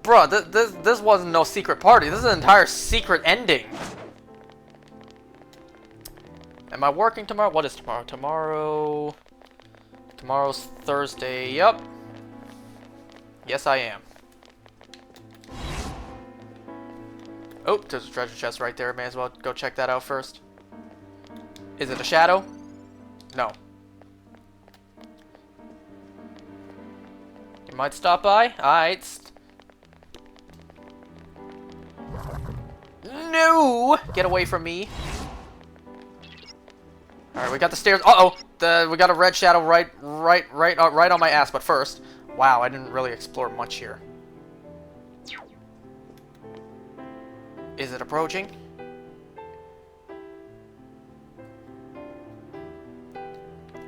A: Bruh, this wasn't no secret party. This is an entire secret ending. Am I working tomorrow? What is tomorrow? Tomorrow's Thursday. Yup. Yes, I am. Oh, there's a treasure chest right there. May as well go check that out first. Is it a shadow? No. You might stop by? Alright. No! Get away from me. Alright, we got the stairs. Uh-oh! We got a red shadow right on my ass, but first. Wow, I didn't really explore much here. Is it approaching?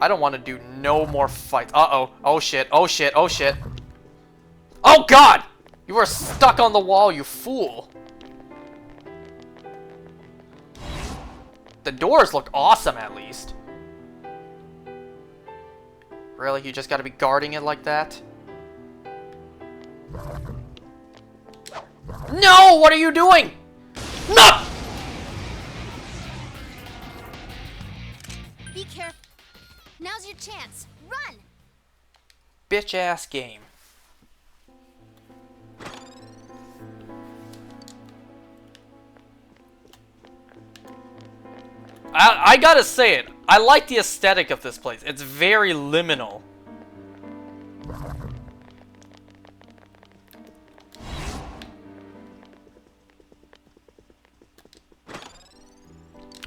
A: I don't want to do no more fights. Uh-oh. Oh shit, oh shit, oh shit. Oh god! You were stuck on the wall, you fool. The doors look awesome, at least. Really? You just gotta be guarding it like that? No! What are you doing? No!
B: Be careful. Now's your chance. Run!
A: Bitch-ass game. I gotta say it. I like the aesthetic of this place. It's very liminal.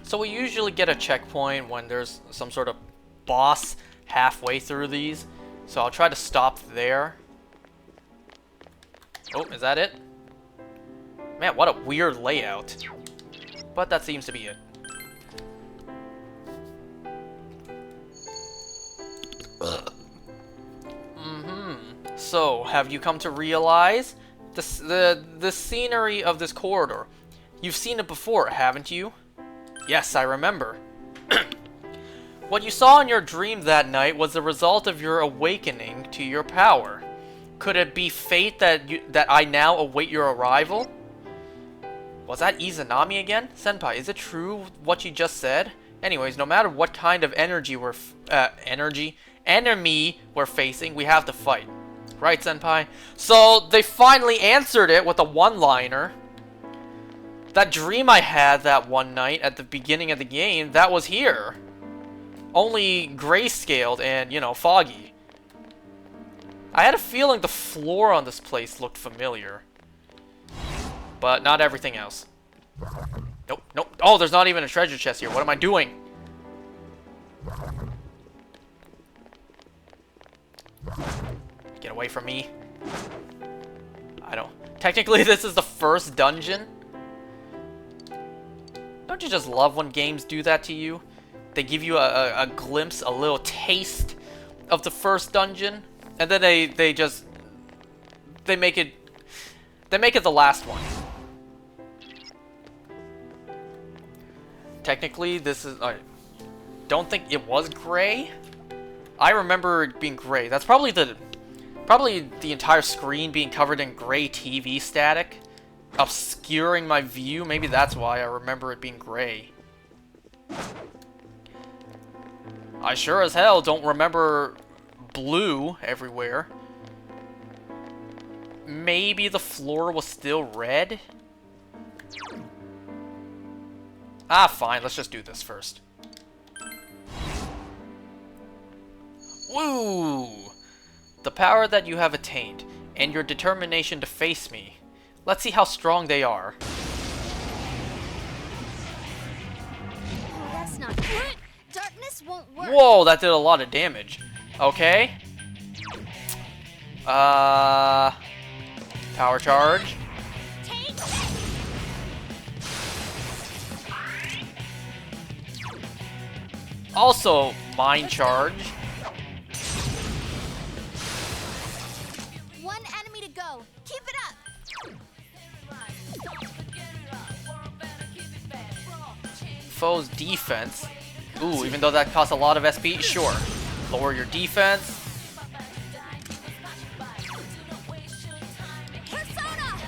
A: So we usually get a checkpoint when there's some sort of boss halfway through these. So I'll try to stop there. Oh, is that it? Man, what a weird layout. But that seems to be it. So, have you come to realize the scenery of this corridor? You've seen it before, haven't you? Yes, I remember. What you saw in your dream that night was the result of your awakening to your power. Could it be fate that I now await your arrival? Was that Izanami again? Senpai, is it true what you just said? Anyways, no matter what kind of enemy we're facing, we have to fight. Right, Senpai? So, they finally answered it with a one-liner. That dream I had that one night at the beginning of the game, that was here. Only grayscaled and, you know, foggy. I had a feeling the floor on this place looked familiar. But not everything else. Nope, nope. Oh, there's not even a treasure chest here. What am I doing? Get away from me. I don't... Technically, this is the first dungeon. Don't you just love when games do that to you? They give you a glimpse, a little taste of the first dungeon, and then they make it the last one. Technically, this is... I don't think it was gray. I remember it being gray. That's probably the entire screen being covered in gray TV static, obscuring my view. Maybe that's why I remember it being gray. I sure as hell don't remember blue everywhere. Maybe the floor was still red? Ah, fine. Let's just do this first. Woo! The power that you have attained, and your determination to face me. Let's see how strong they are.
E: Oh, that's not good. Darkness won't work.
A: Whoa, that did a lot of damage. Okay. Power charge. Also, mind charge.
E: One enemy to go. Keep it up.
A: Foe's defense. Ooh, even though that costs a lot of SP, sure. Lower your defense.
E: Persona!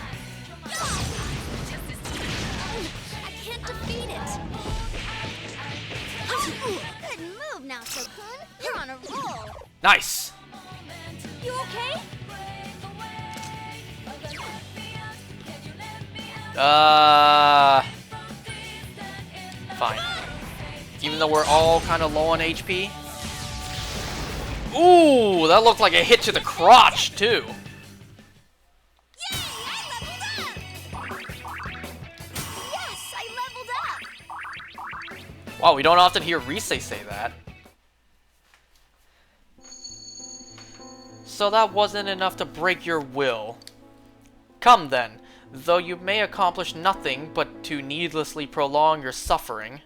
E: I can't defeat it. Good move now, Sokun. You're on a roll.
A: Nice.
E: You okay?
A: Fine. Even though we're all kind of low on HP. Ooh, that looked like a hit to the crotch, too.
E: Yes, I leveled up.
A: Wow, we don't often hear Rise say that. So that wasn't enough to break your will. Come then, though you may accomplish nothing but to needlessly prolong your suffering.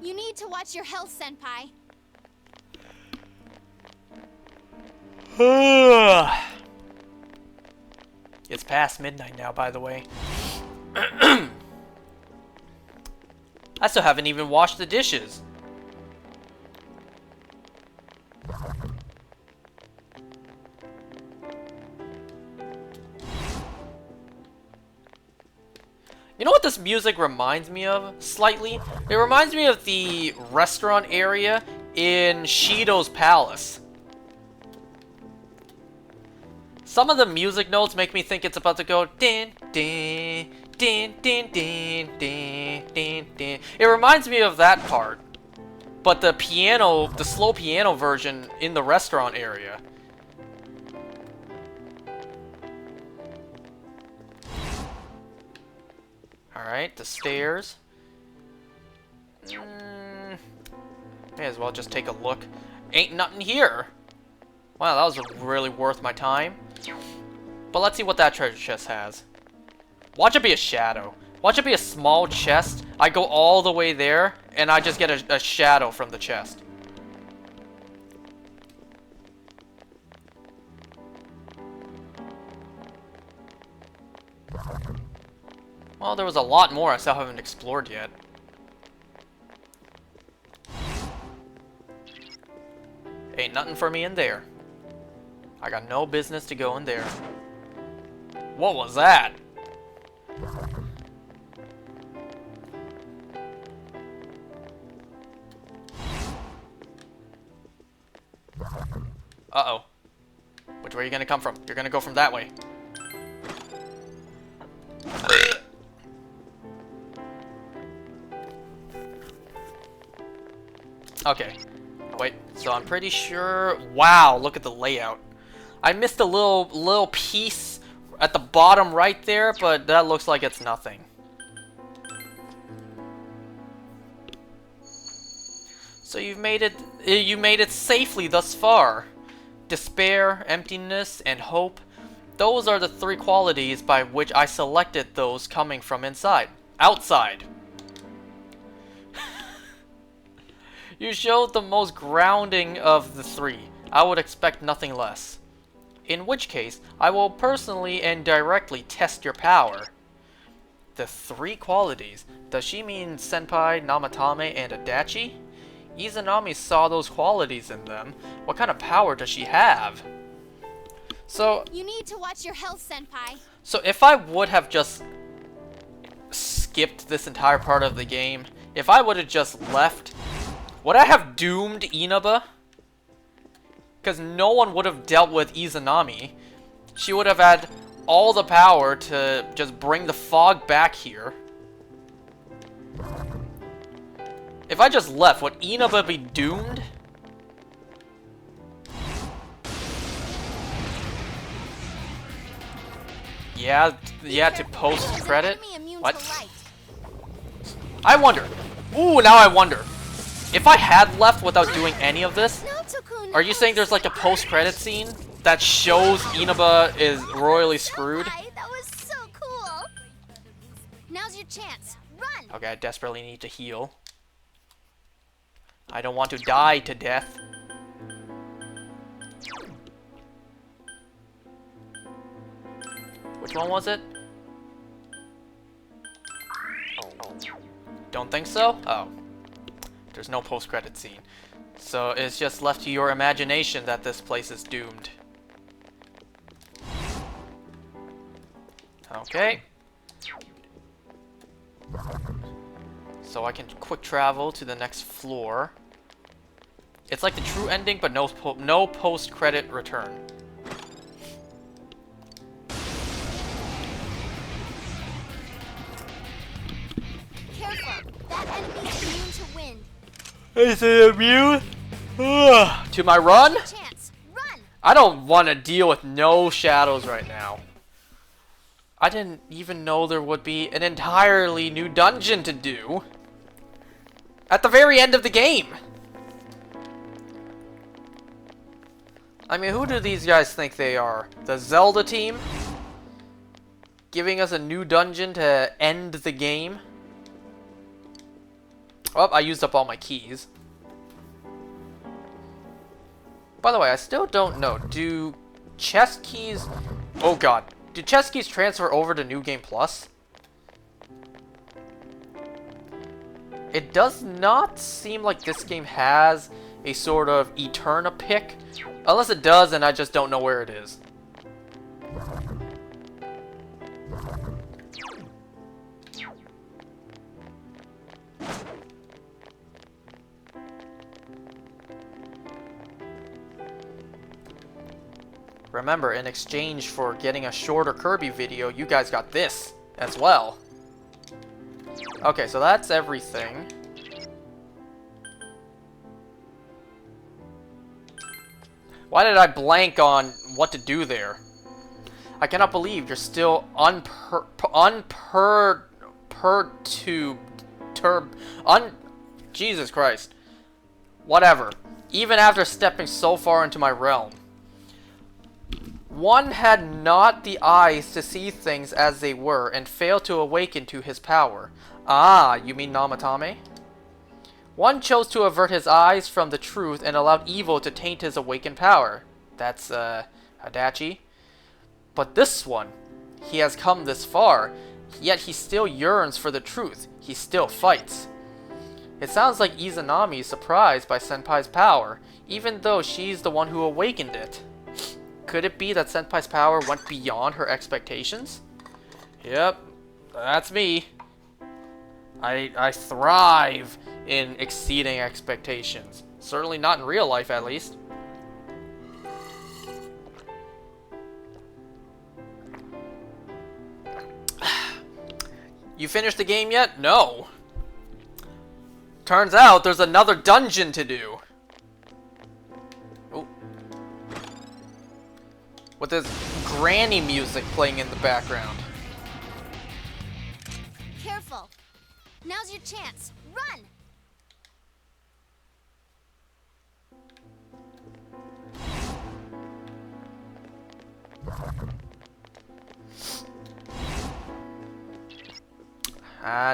E: You need to watch your health, Senpai.
A: It's past midnight now, by the way. I still haven't even washed the dishes. You know what this music reminds me of, slightly? It reminds me of the restaurant area in Shido's Palace. Some of the music notes make me think it's about to go din din din din din din din din. It reminds me of that part, but the piano, the slow piano version in the restaurant area. Alright, the stairs. May as well just take a look. Ain't nothing here. Wow, that was really worth my time. But let's see what that treasure chest has. Watch it be a shadow. Watch it be a small chest. I go all the way there, and I just get a shadow from the chest. Well, there was a lot more I still haven't explored yet. Ain't nothing for me in there. I got no business to go in there. What was that? Uh-oh. Which way are you gonna come from? You're gonna go from that way. Okay. Wait, so I'm pretty sure... Wow, look at the layout. I missed a little piece at the bottom right there, but that looks like it's nothing. So you made it safely thus far. Despair, emptiness, and hope. Those are the three qualities by which I selected those coming from inside. Outside. You showed the most grounding of the three. I would expect nothing less. In which case, I will personally and directly test your power. The three qualities. Does she mean Senpai, Namatame, and Adachi? Izanami saw those qualities in them. What kind of power does she have? So...
E: You need to watch your health, Senpai.
A: So if I would have just skipped this entire part of the game, if I would have just left, would I have doomed Inaba? Because no one would have dealt with Izanami. She would have had all the power to just bring the fog back here. If I just left, would Inaba be doomed? Yeah, to post credit? What? I wonder. Ooh, now I wonder. If I had left without doing any of this, are you saying there's like a post-credit scene that shows Inaba is royally screwed?
E: That was so cool. Now's your chance. Run.
A: Okay, I desperately need to heal. I don't want to die to death. Which one was it? Don't think so? Oh. There's no post-credit scene. So it's just left to your imagination that this place is doomed. Okay. So I can quick travel to the next floor. It's like the true ending, but no post-credit return.
E: Careful. That enemy's immune to wind.
A: Is it immune? To my run?
E: Chance. Run.
A: I don't want to deal with no shadows right now. I didn't even know there would be an entirely new dungeon to do. At the very end of the game. I mean, who do these guys think they are? The Zelda team? Giving us a new dungeon to end the game? Oh, I used up all my keys. By the way, I still don't know. Do chest keys... Oh god. Do chest keys transfer over to New Game Plus? It does not seem like this game has a sort of Eterna pick. Unless it does, and I just don't know where it is. Remember, in exchange for getting a shorter Kirby video, you guys got this as well. Okay, so that's everything. Why did I blank on what to do there? I cannot believe you're still Jesus Christ. Whatever. Even after stepping so far into my realm. One had not the eyes to see things as they were and failed to awaken to his power. Ah, you mean Namatame? One chose to avert his eyes from the truth and allowed evil to taint his awakened power. That's, Adachi. But this one, he has come this far, yet he still yearns for the truth. He still fights. It sounds like Izanami is surprised by Senpai's power, even though she's the one who awakened it. Could it be that Senpai's power went beyond her expectations? Yep, that's me. I thrive in exceeding expectations. Certainly not in real life, at least. You finished the game yet? No. Turns out there's another dungeon to do. Oh. With this granny music playing in the background.
B: Careful. Now's your chance. Run!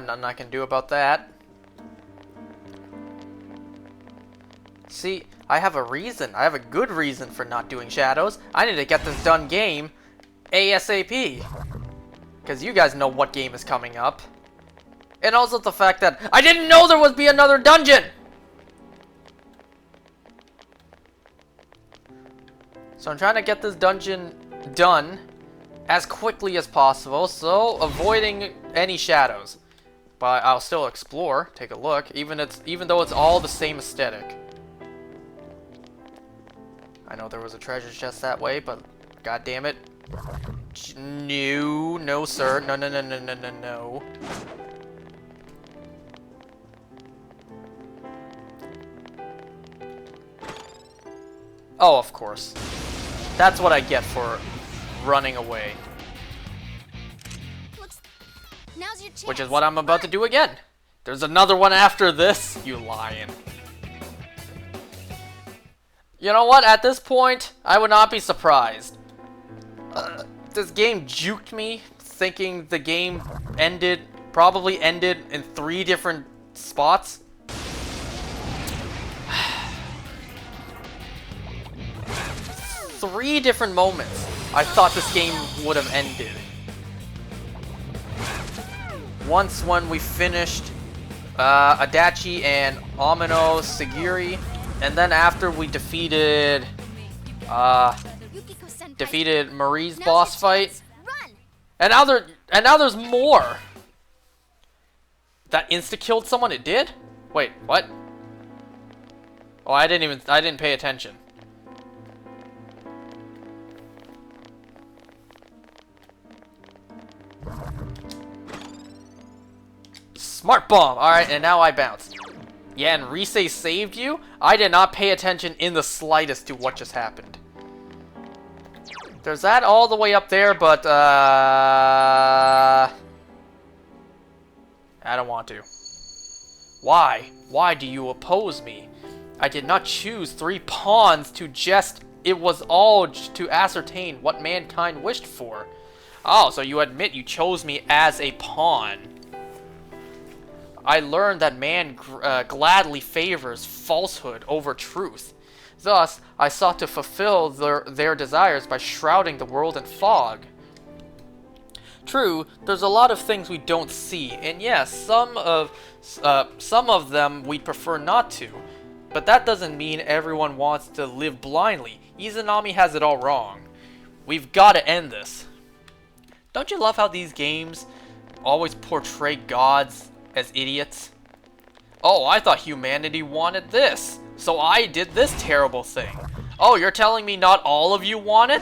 A: Nothing I can do about that. See, I have a reason. I have a good reason for not doing shadows. I need to get this done game ASAP. Because you guys know what game is coming up. And also the fact that I didn't know there would be another dungeon! So I'm trying to get this dungeon done as quickly as possible, so avoiding any shadows. But I'll still explore, take a look, even though it's all the same aesthetic. I know there was a treasure chest that way, but god damn it. No, sir. No. Oh, of course. That's what I get for running away.
B: Now's your chance.
A: Which is what I'm about to do again. There's another one after this, you lion. You know what? At this point, I would not be surprised. This game juked me, thinking the game probably ended in 3 different spots. 3 different moments I thought this game would have ended. Once when we finished Adachi and Amino Sagiri, and then after we defeated Marie's boss fight. And now there's more. That insta-killed someone? It did? Wait, what? Oh, I didn't pay attention. Smart bomb! Alright, and now I bounced. Yeah, and Rise saved you? I did not pay attention in the slightest to what just happened. There's that all the way up there, but, I don't want to. Why? Why do you oppose me? I did not choose 3 pawns to jest. It was all to ascertain what mankind wished for. Oh, so you admit you chose me as a pawn. I learned that man gladly favors falsehood over truth. Thus, I sought to fulfill their desires by shrouding the world in fog. True, there's a lot of things we don't see, and yes, some of them we'd prefer not to. But that doesn't mean everyone wants to live blindly. Izanami has it all wrong. We've got to end this. Don't you love how these games always portray gods as idiots? Oh, I thought humanity wanted this, so I did this terrible thing. Oh, you're telling me not all of you want it?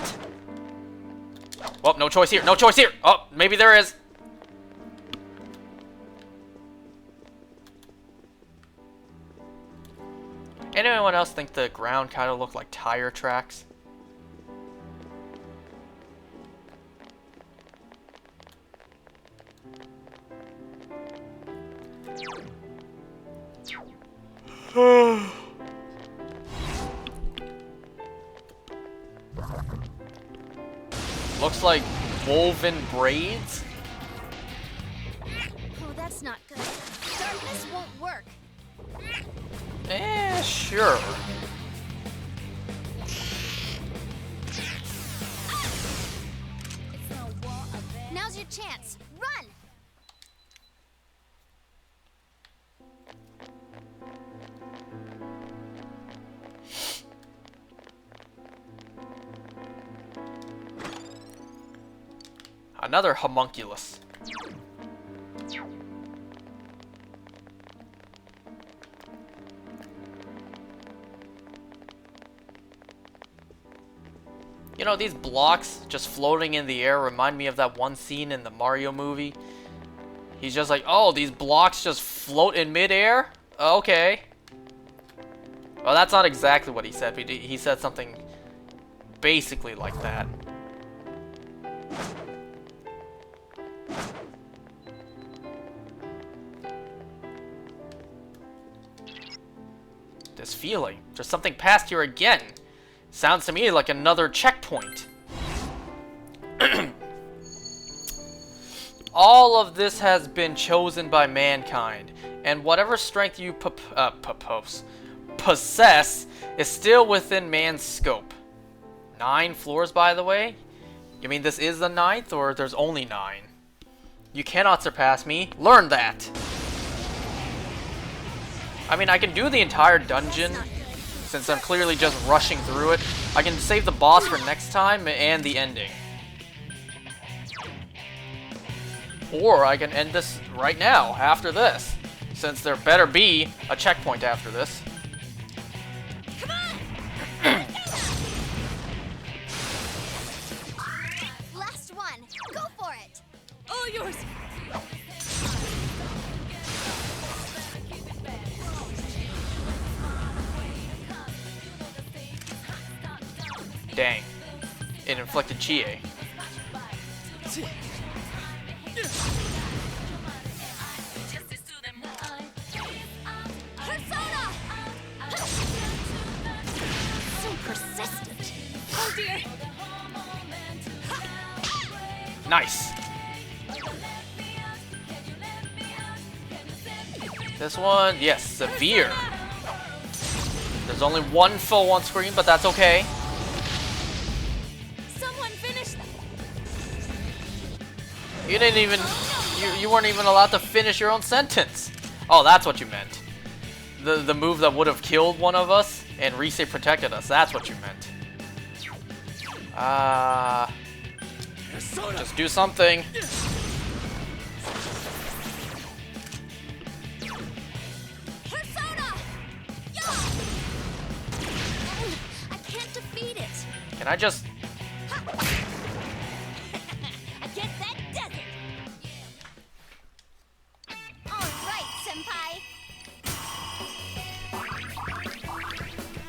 A: Well, no choice here, no choice here! Oh, maybe there is. Anyone else think the ground kind of looked like tire tracks? Looks like woven braids?
B: Oh, that's not good. Darkness won't work.
A: Sure.
B: Now's your chance. Run!
A: Another homunculus. You know, these blocks just floating in the air remind me of that one scene in the Mario movie. He's just like, oh, these blocks just float in midair? Okay. Well, that's not exactly what he said, but he said something basically like that. This feeling. There's something past here again. Sounds to me like another checkpoint. All of this has been chosen by mankind, and whatever strength you possess is still within man's scope. 9 floors, by the way? You mean this is the 9th, or there's only 9? You cannot surpass me. Learn that! I mean, I can do the entire dungeon, since I'm clearly just rushing through it. I can save the boss for next time, and the ending. Or I can end this right now, after this, since there better be a checkpoint after this.
B: Come on! Last one. Go for it.
L: All yours.
A: Dang. It inflicted Chie.
B: Persona! So persistent.
L: Oh dear.
A: Nice. This one, yes, severe. There's only one foe on screen, but that's okay.
L: Someone finish that.
A: You didn't even, you weren't even allowed to finish your own sentence. Oh, that's what you meant. The move that would have killed one of us and Rise protected us. That's what you meant. Just do something.
B: Persona! Yeah! I can't defeat it.
A: Can I just...
B: Against that desert. All right, senpai.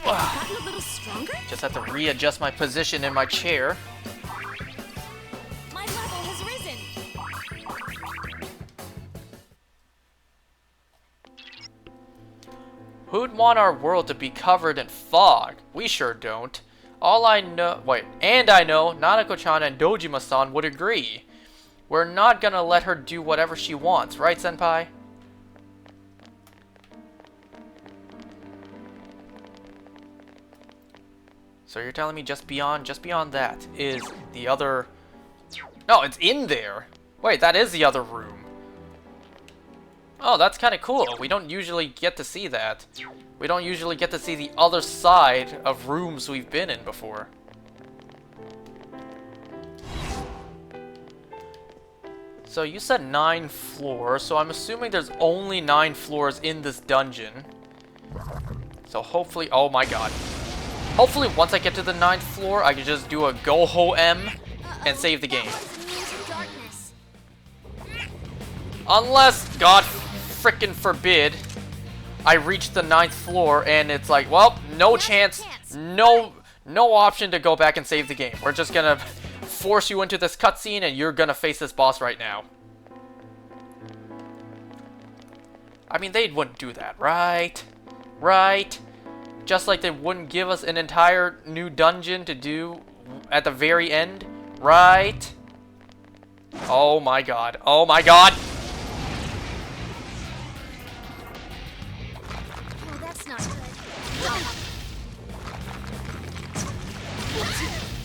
B: Gotten a little stronger?
A: Just have to readjust my position in my chair.
L: My level has risen.
A: Who'd want our world to be covered in fog? We sure don't. All I know... Wait. And I know Nanako-chan and Dojima-san would agree. We're not gonna let her do whatever she wants, right, senpai? So you're telling me just beyond that is the other... No, it's in there! Wait, that is the other room. Oh, that's kind of cool. We don't usually get to see that. We don't usually get to see the other side of rooms we've been in before. So you said 9 floors, so I'm assuming there's only 9 floors in this dungeon. So hopefully... Oh my god. Hopefully once I get to the 9th floor, I can just do a Go-Ho-M and save the game. Unless, God frickin' forbid, I reach the 9th floor and it's like, well, no chance, no option to go back and save the game. We're just gonna force you into this cutscene and you're gonna face this boss right now. I mean, they wouldn't do that, right? Right? Just like they wouldn't give us an entire new dungeon to do at the very end, right? Oh my god. Oh my god!
B: Oh, that's not good.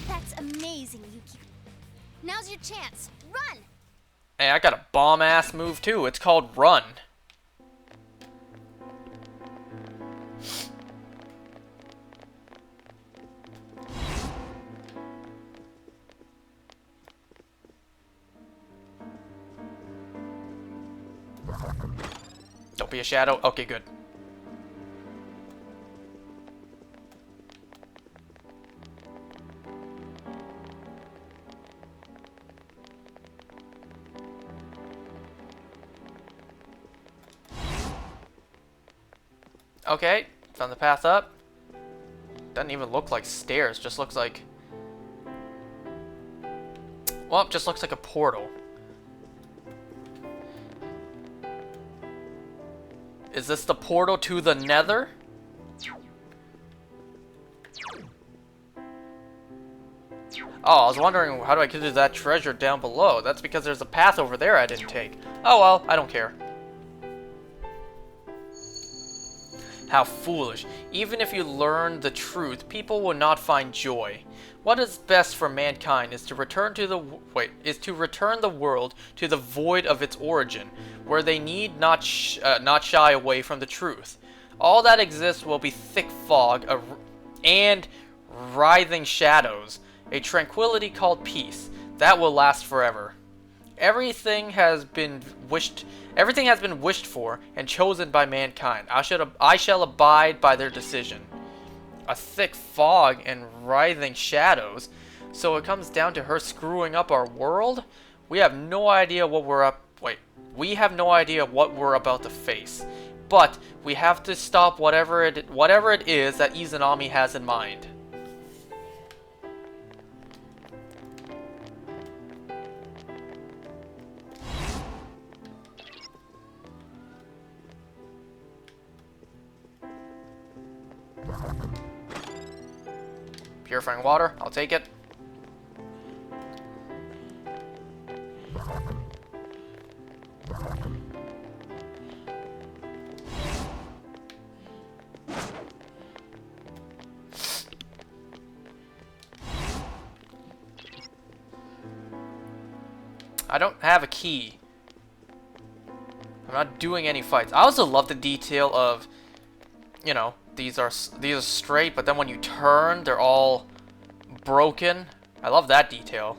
B: That's amazing, Yuki. Now's your chance. Run!
A: Hey, I got a bomb-ass move too. It's called Run. Don't be a shadow. Okay, good. Okay, found the path up. Doesn't even look like stairs, just looks like... Well, just looks like a portal. Is this the portal to the Nether? Oh, I was wondering how do I get to that treasure down below. That's because there's a path over there I didn't take. Oh well, I don't care. How foolish. Even if you learn the truth, people will not find joy. What is best for mankind is to return to the return the world to the void of its origin, where they need not shy away from the truth. All that exists will be thick fog and writhing shadows, a tranquility called peace that will last forever. Everything has been wished for and chosen by mankind. I shall abide by their decision. A thick fog and writhing shadows. So it comes down to her screwing up our world? We have no idea what we have no idea what we're about to face. But we have to stop whatever it is that Izanami has in mind. Purifying water, I'll take it. I don't have a key. I'm not doing any fights. I also love the detail of, you know, these are straight, but then when you turn, they're all broken. I love that detail.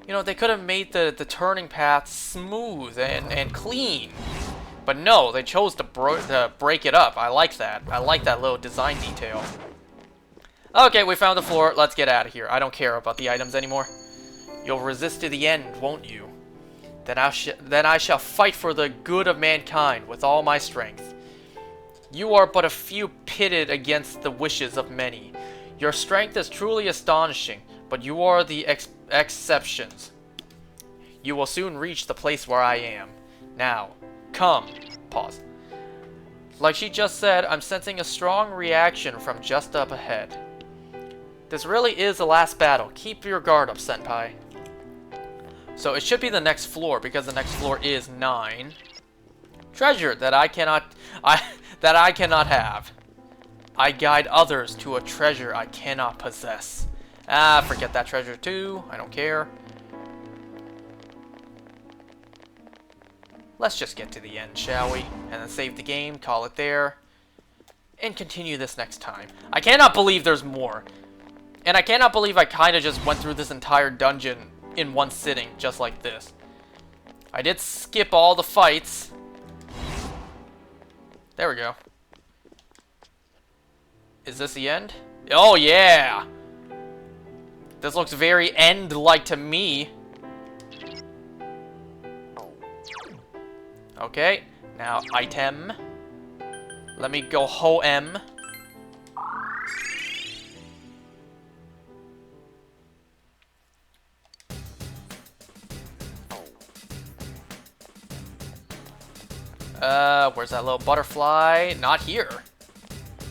A: You know, they could have made the turning path smooth and clean. But no, they chose to break it up. I like that. I like that little design detail. Okay, we found the floor. Let's get out of here. I don't care about the items anymore. You'll resist to the end, won't you? Then I shall fight for the good of mankind with all my strength. You are but a few pitted against the wishes of many. Your strength is truly astonishing, but you are the exceptions. You will soon reach the place where I am. Now, come. Pause. Like she just said, I'm sensing a strong reaction from just up ahead. This really is the last battle. Keep your guard up, Senpai. So it should be the next floor, because the next floor is 9. Treasure that I cannot have. I guide others to a treasure I cannot possess. Ah, forget that treasure too. I don't care. Let's just get to the end, shall we? And then save the game, call it there, and continue this next time. I cannot believe there's more. And I cannot believe I kind of just went through this entire dungeon in one sitting, just like this. I did skip all the fights. There we go. Is this the end? Oh yeah! This looks very end-like to me. Okay, now item. Let me go ho-em. Where's that little butterfly? Not here.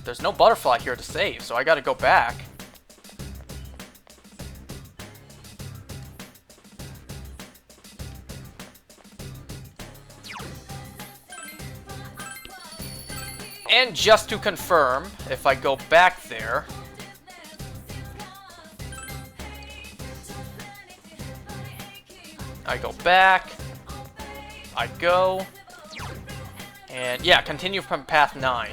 A: There's no butterfly here to save, so I gotta go back. And just to confirm, if I go back there... I go back. I go... And yeah, continue from path 9.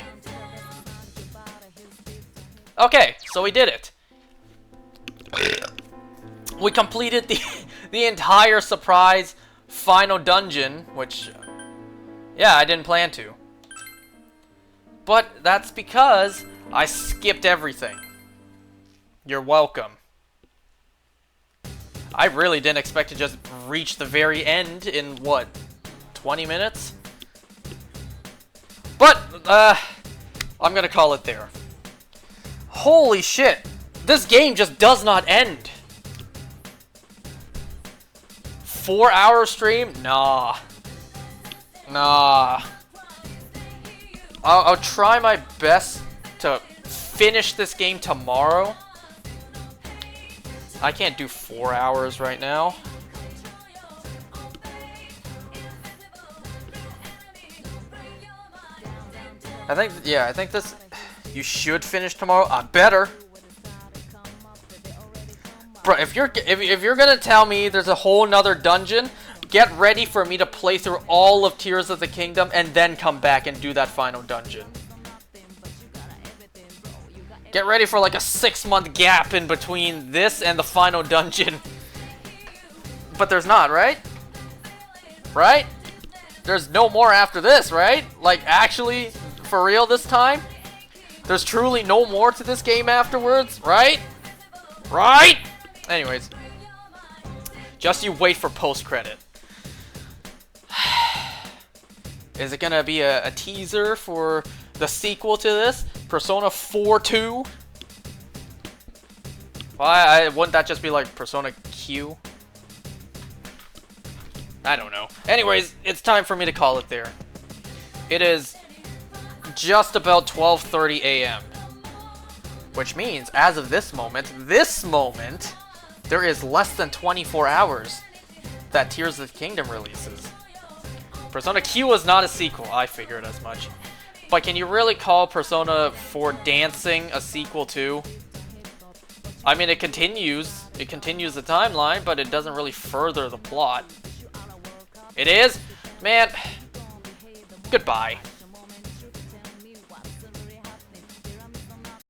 A: Okay, so we did it. We completed the entire surprise final dungeon, which, yeah, I didn't plan to. But that's because I skipped everything. You're welcome. I really didn't expect to just reach the very end in, what, 20 minutes? But I'm gonna call it there. Holy shit. This game just does not end. 4-hour stream? Nah. Nah. I'll try my best to finish this game tomorrow. I can't do 4 hours right now. I think this, you should finish tomorrow. I better. Bro, if you're gonna tell me there's a whole nother dungeon, get ready for me to play through all of Tears of the Kingdom and then come back and do that final dungeon. Get ready for like a 6-month gap in between this and the final dungeon. But there's not, right? Right? There's no more after this, right? Like, actually, for real this time? There's truly no more to this game afterwards, right? Right? Anyways. Just you wait for post-credit. Is it gonna be a teaser for the sequel to this? Persona 4-2? Why wouldn't that just be like Persona Q? I don't know. Anyways, it's time for me to call it there. It is just about 12:30 a.m. Which means, as of this moment, there is less than 24 hours that Tears of the Kingdom releases. Persona Q is not a sequel, I figured as much. But can you really call Persona 4 Dancing a sequel too? I mean, it continues the timeline, but it doesn't really further the plot. It is? Man, goodbye.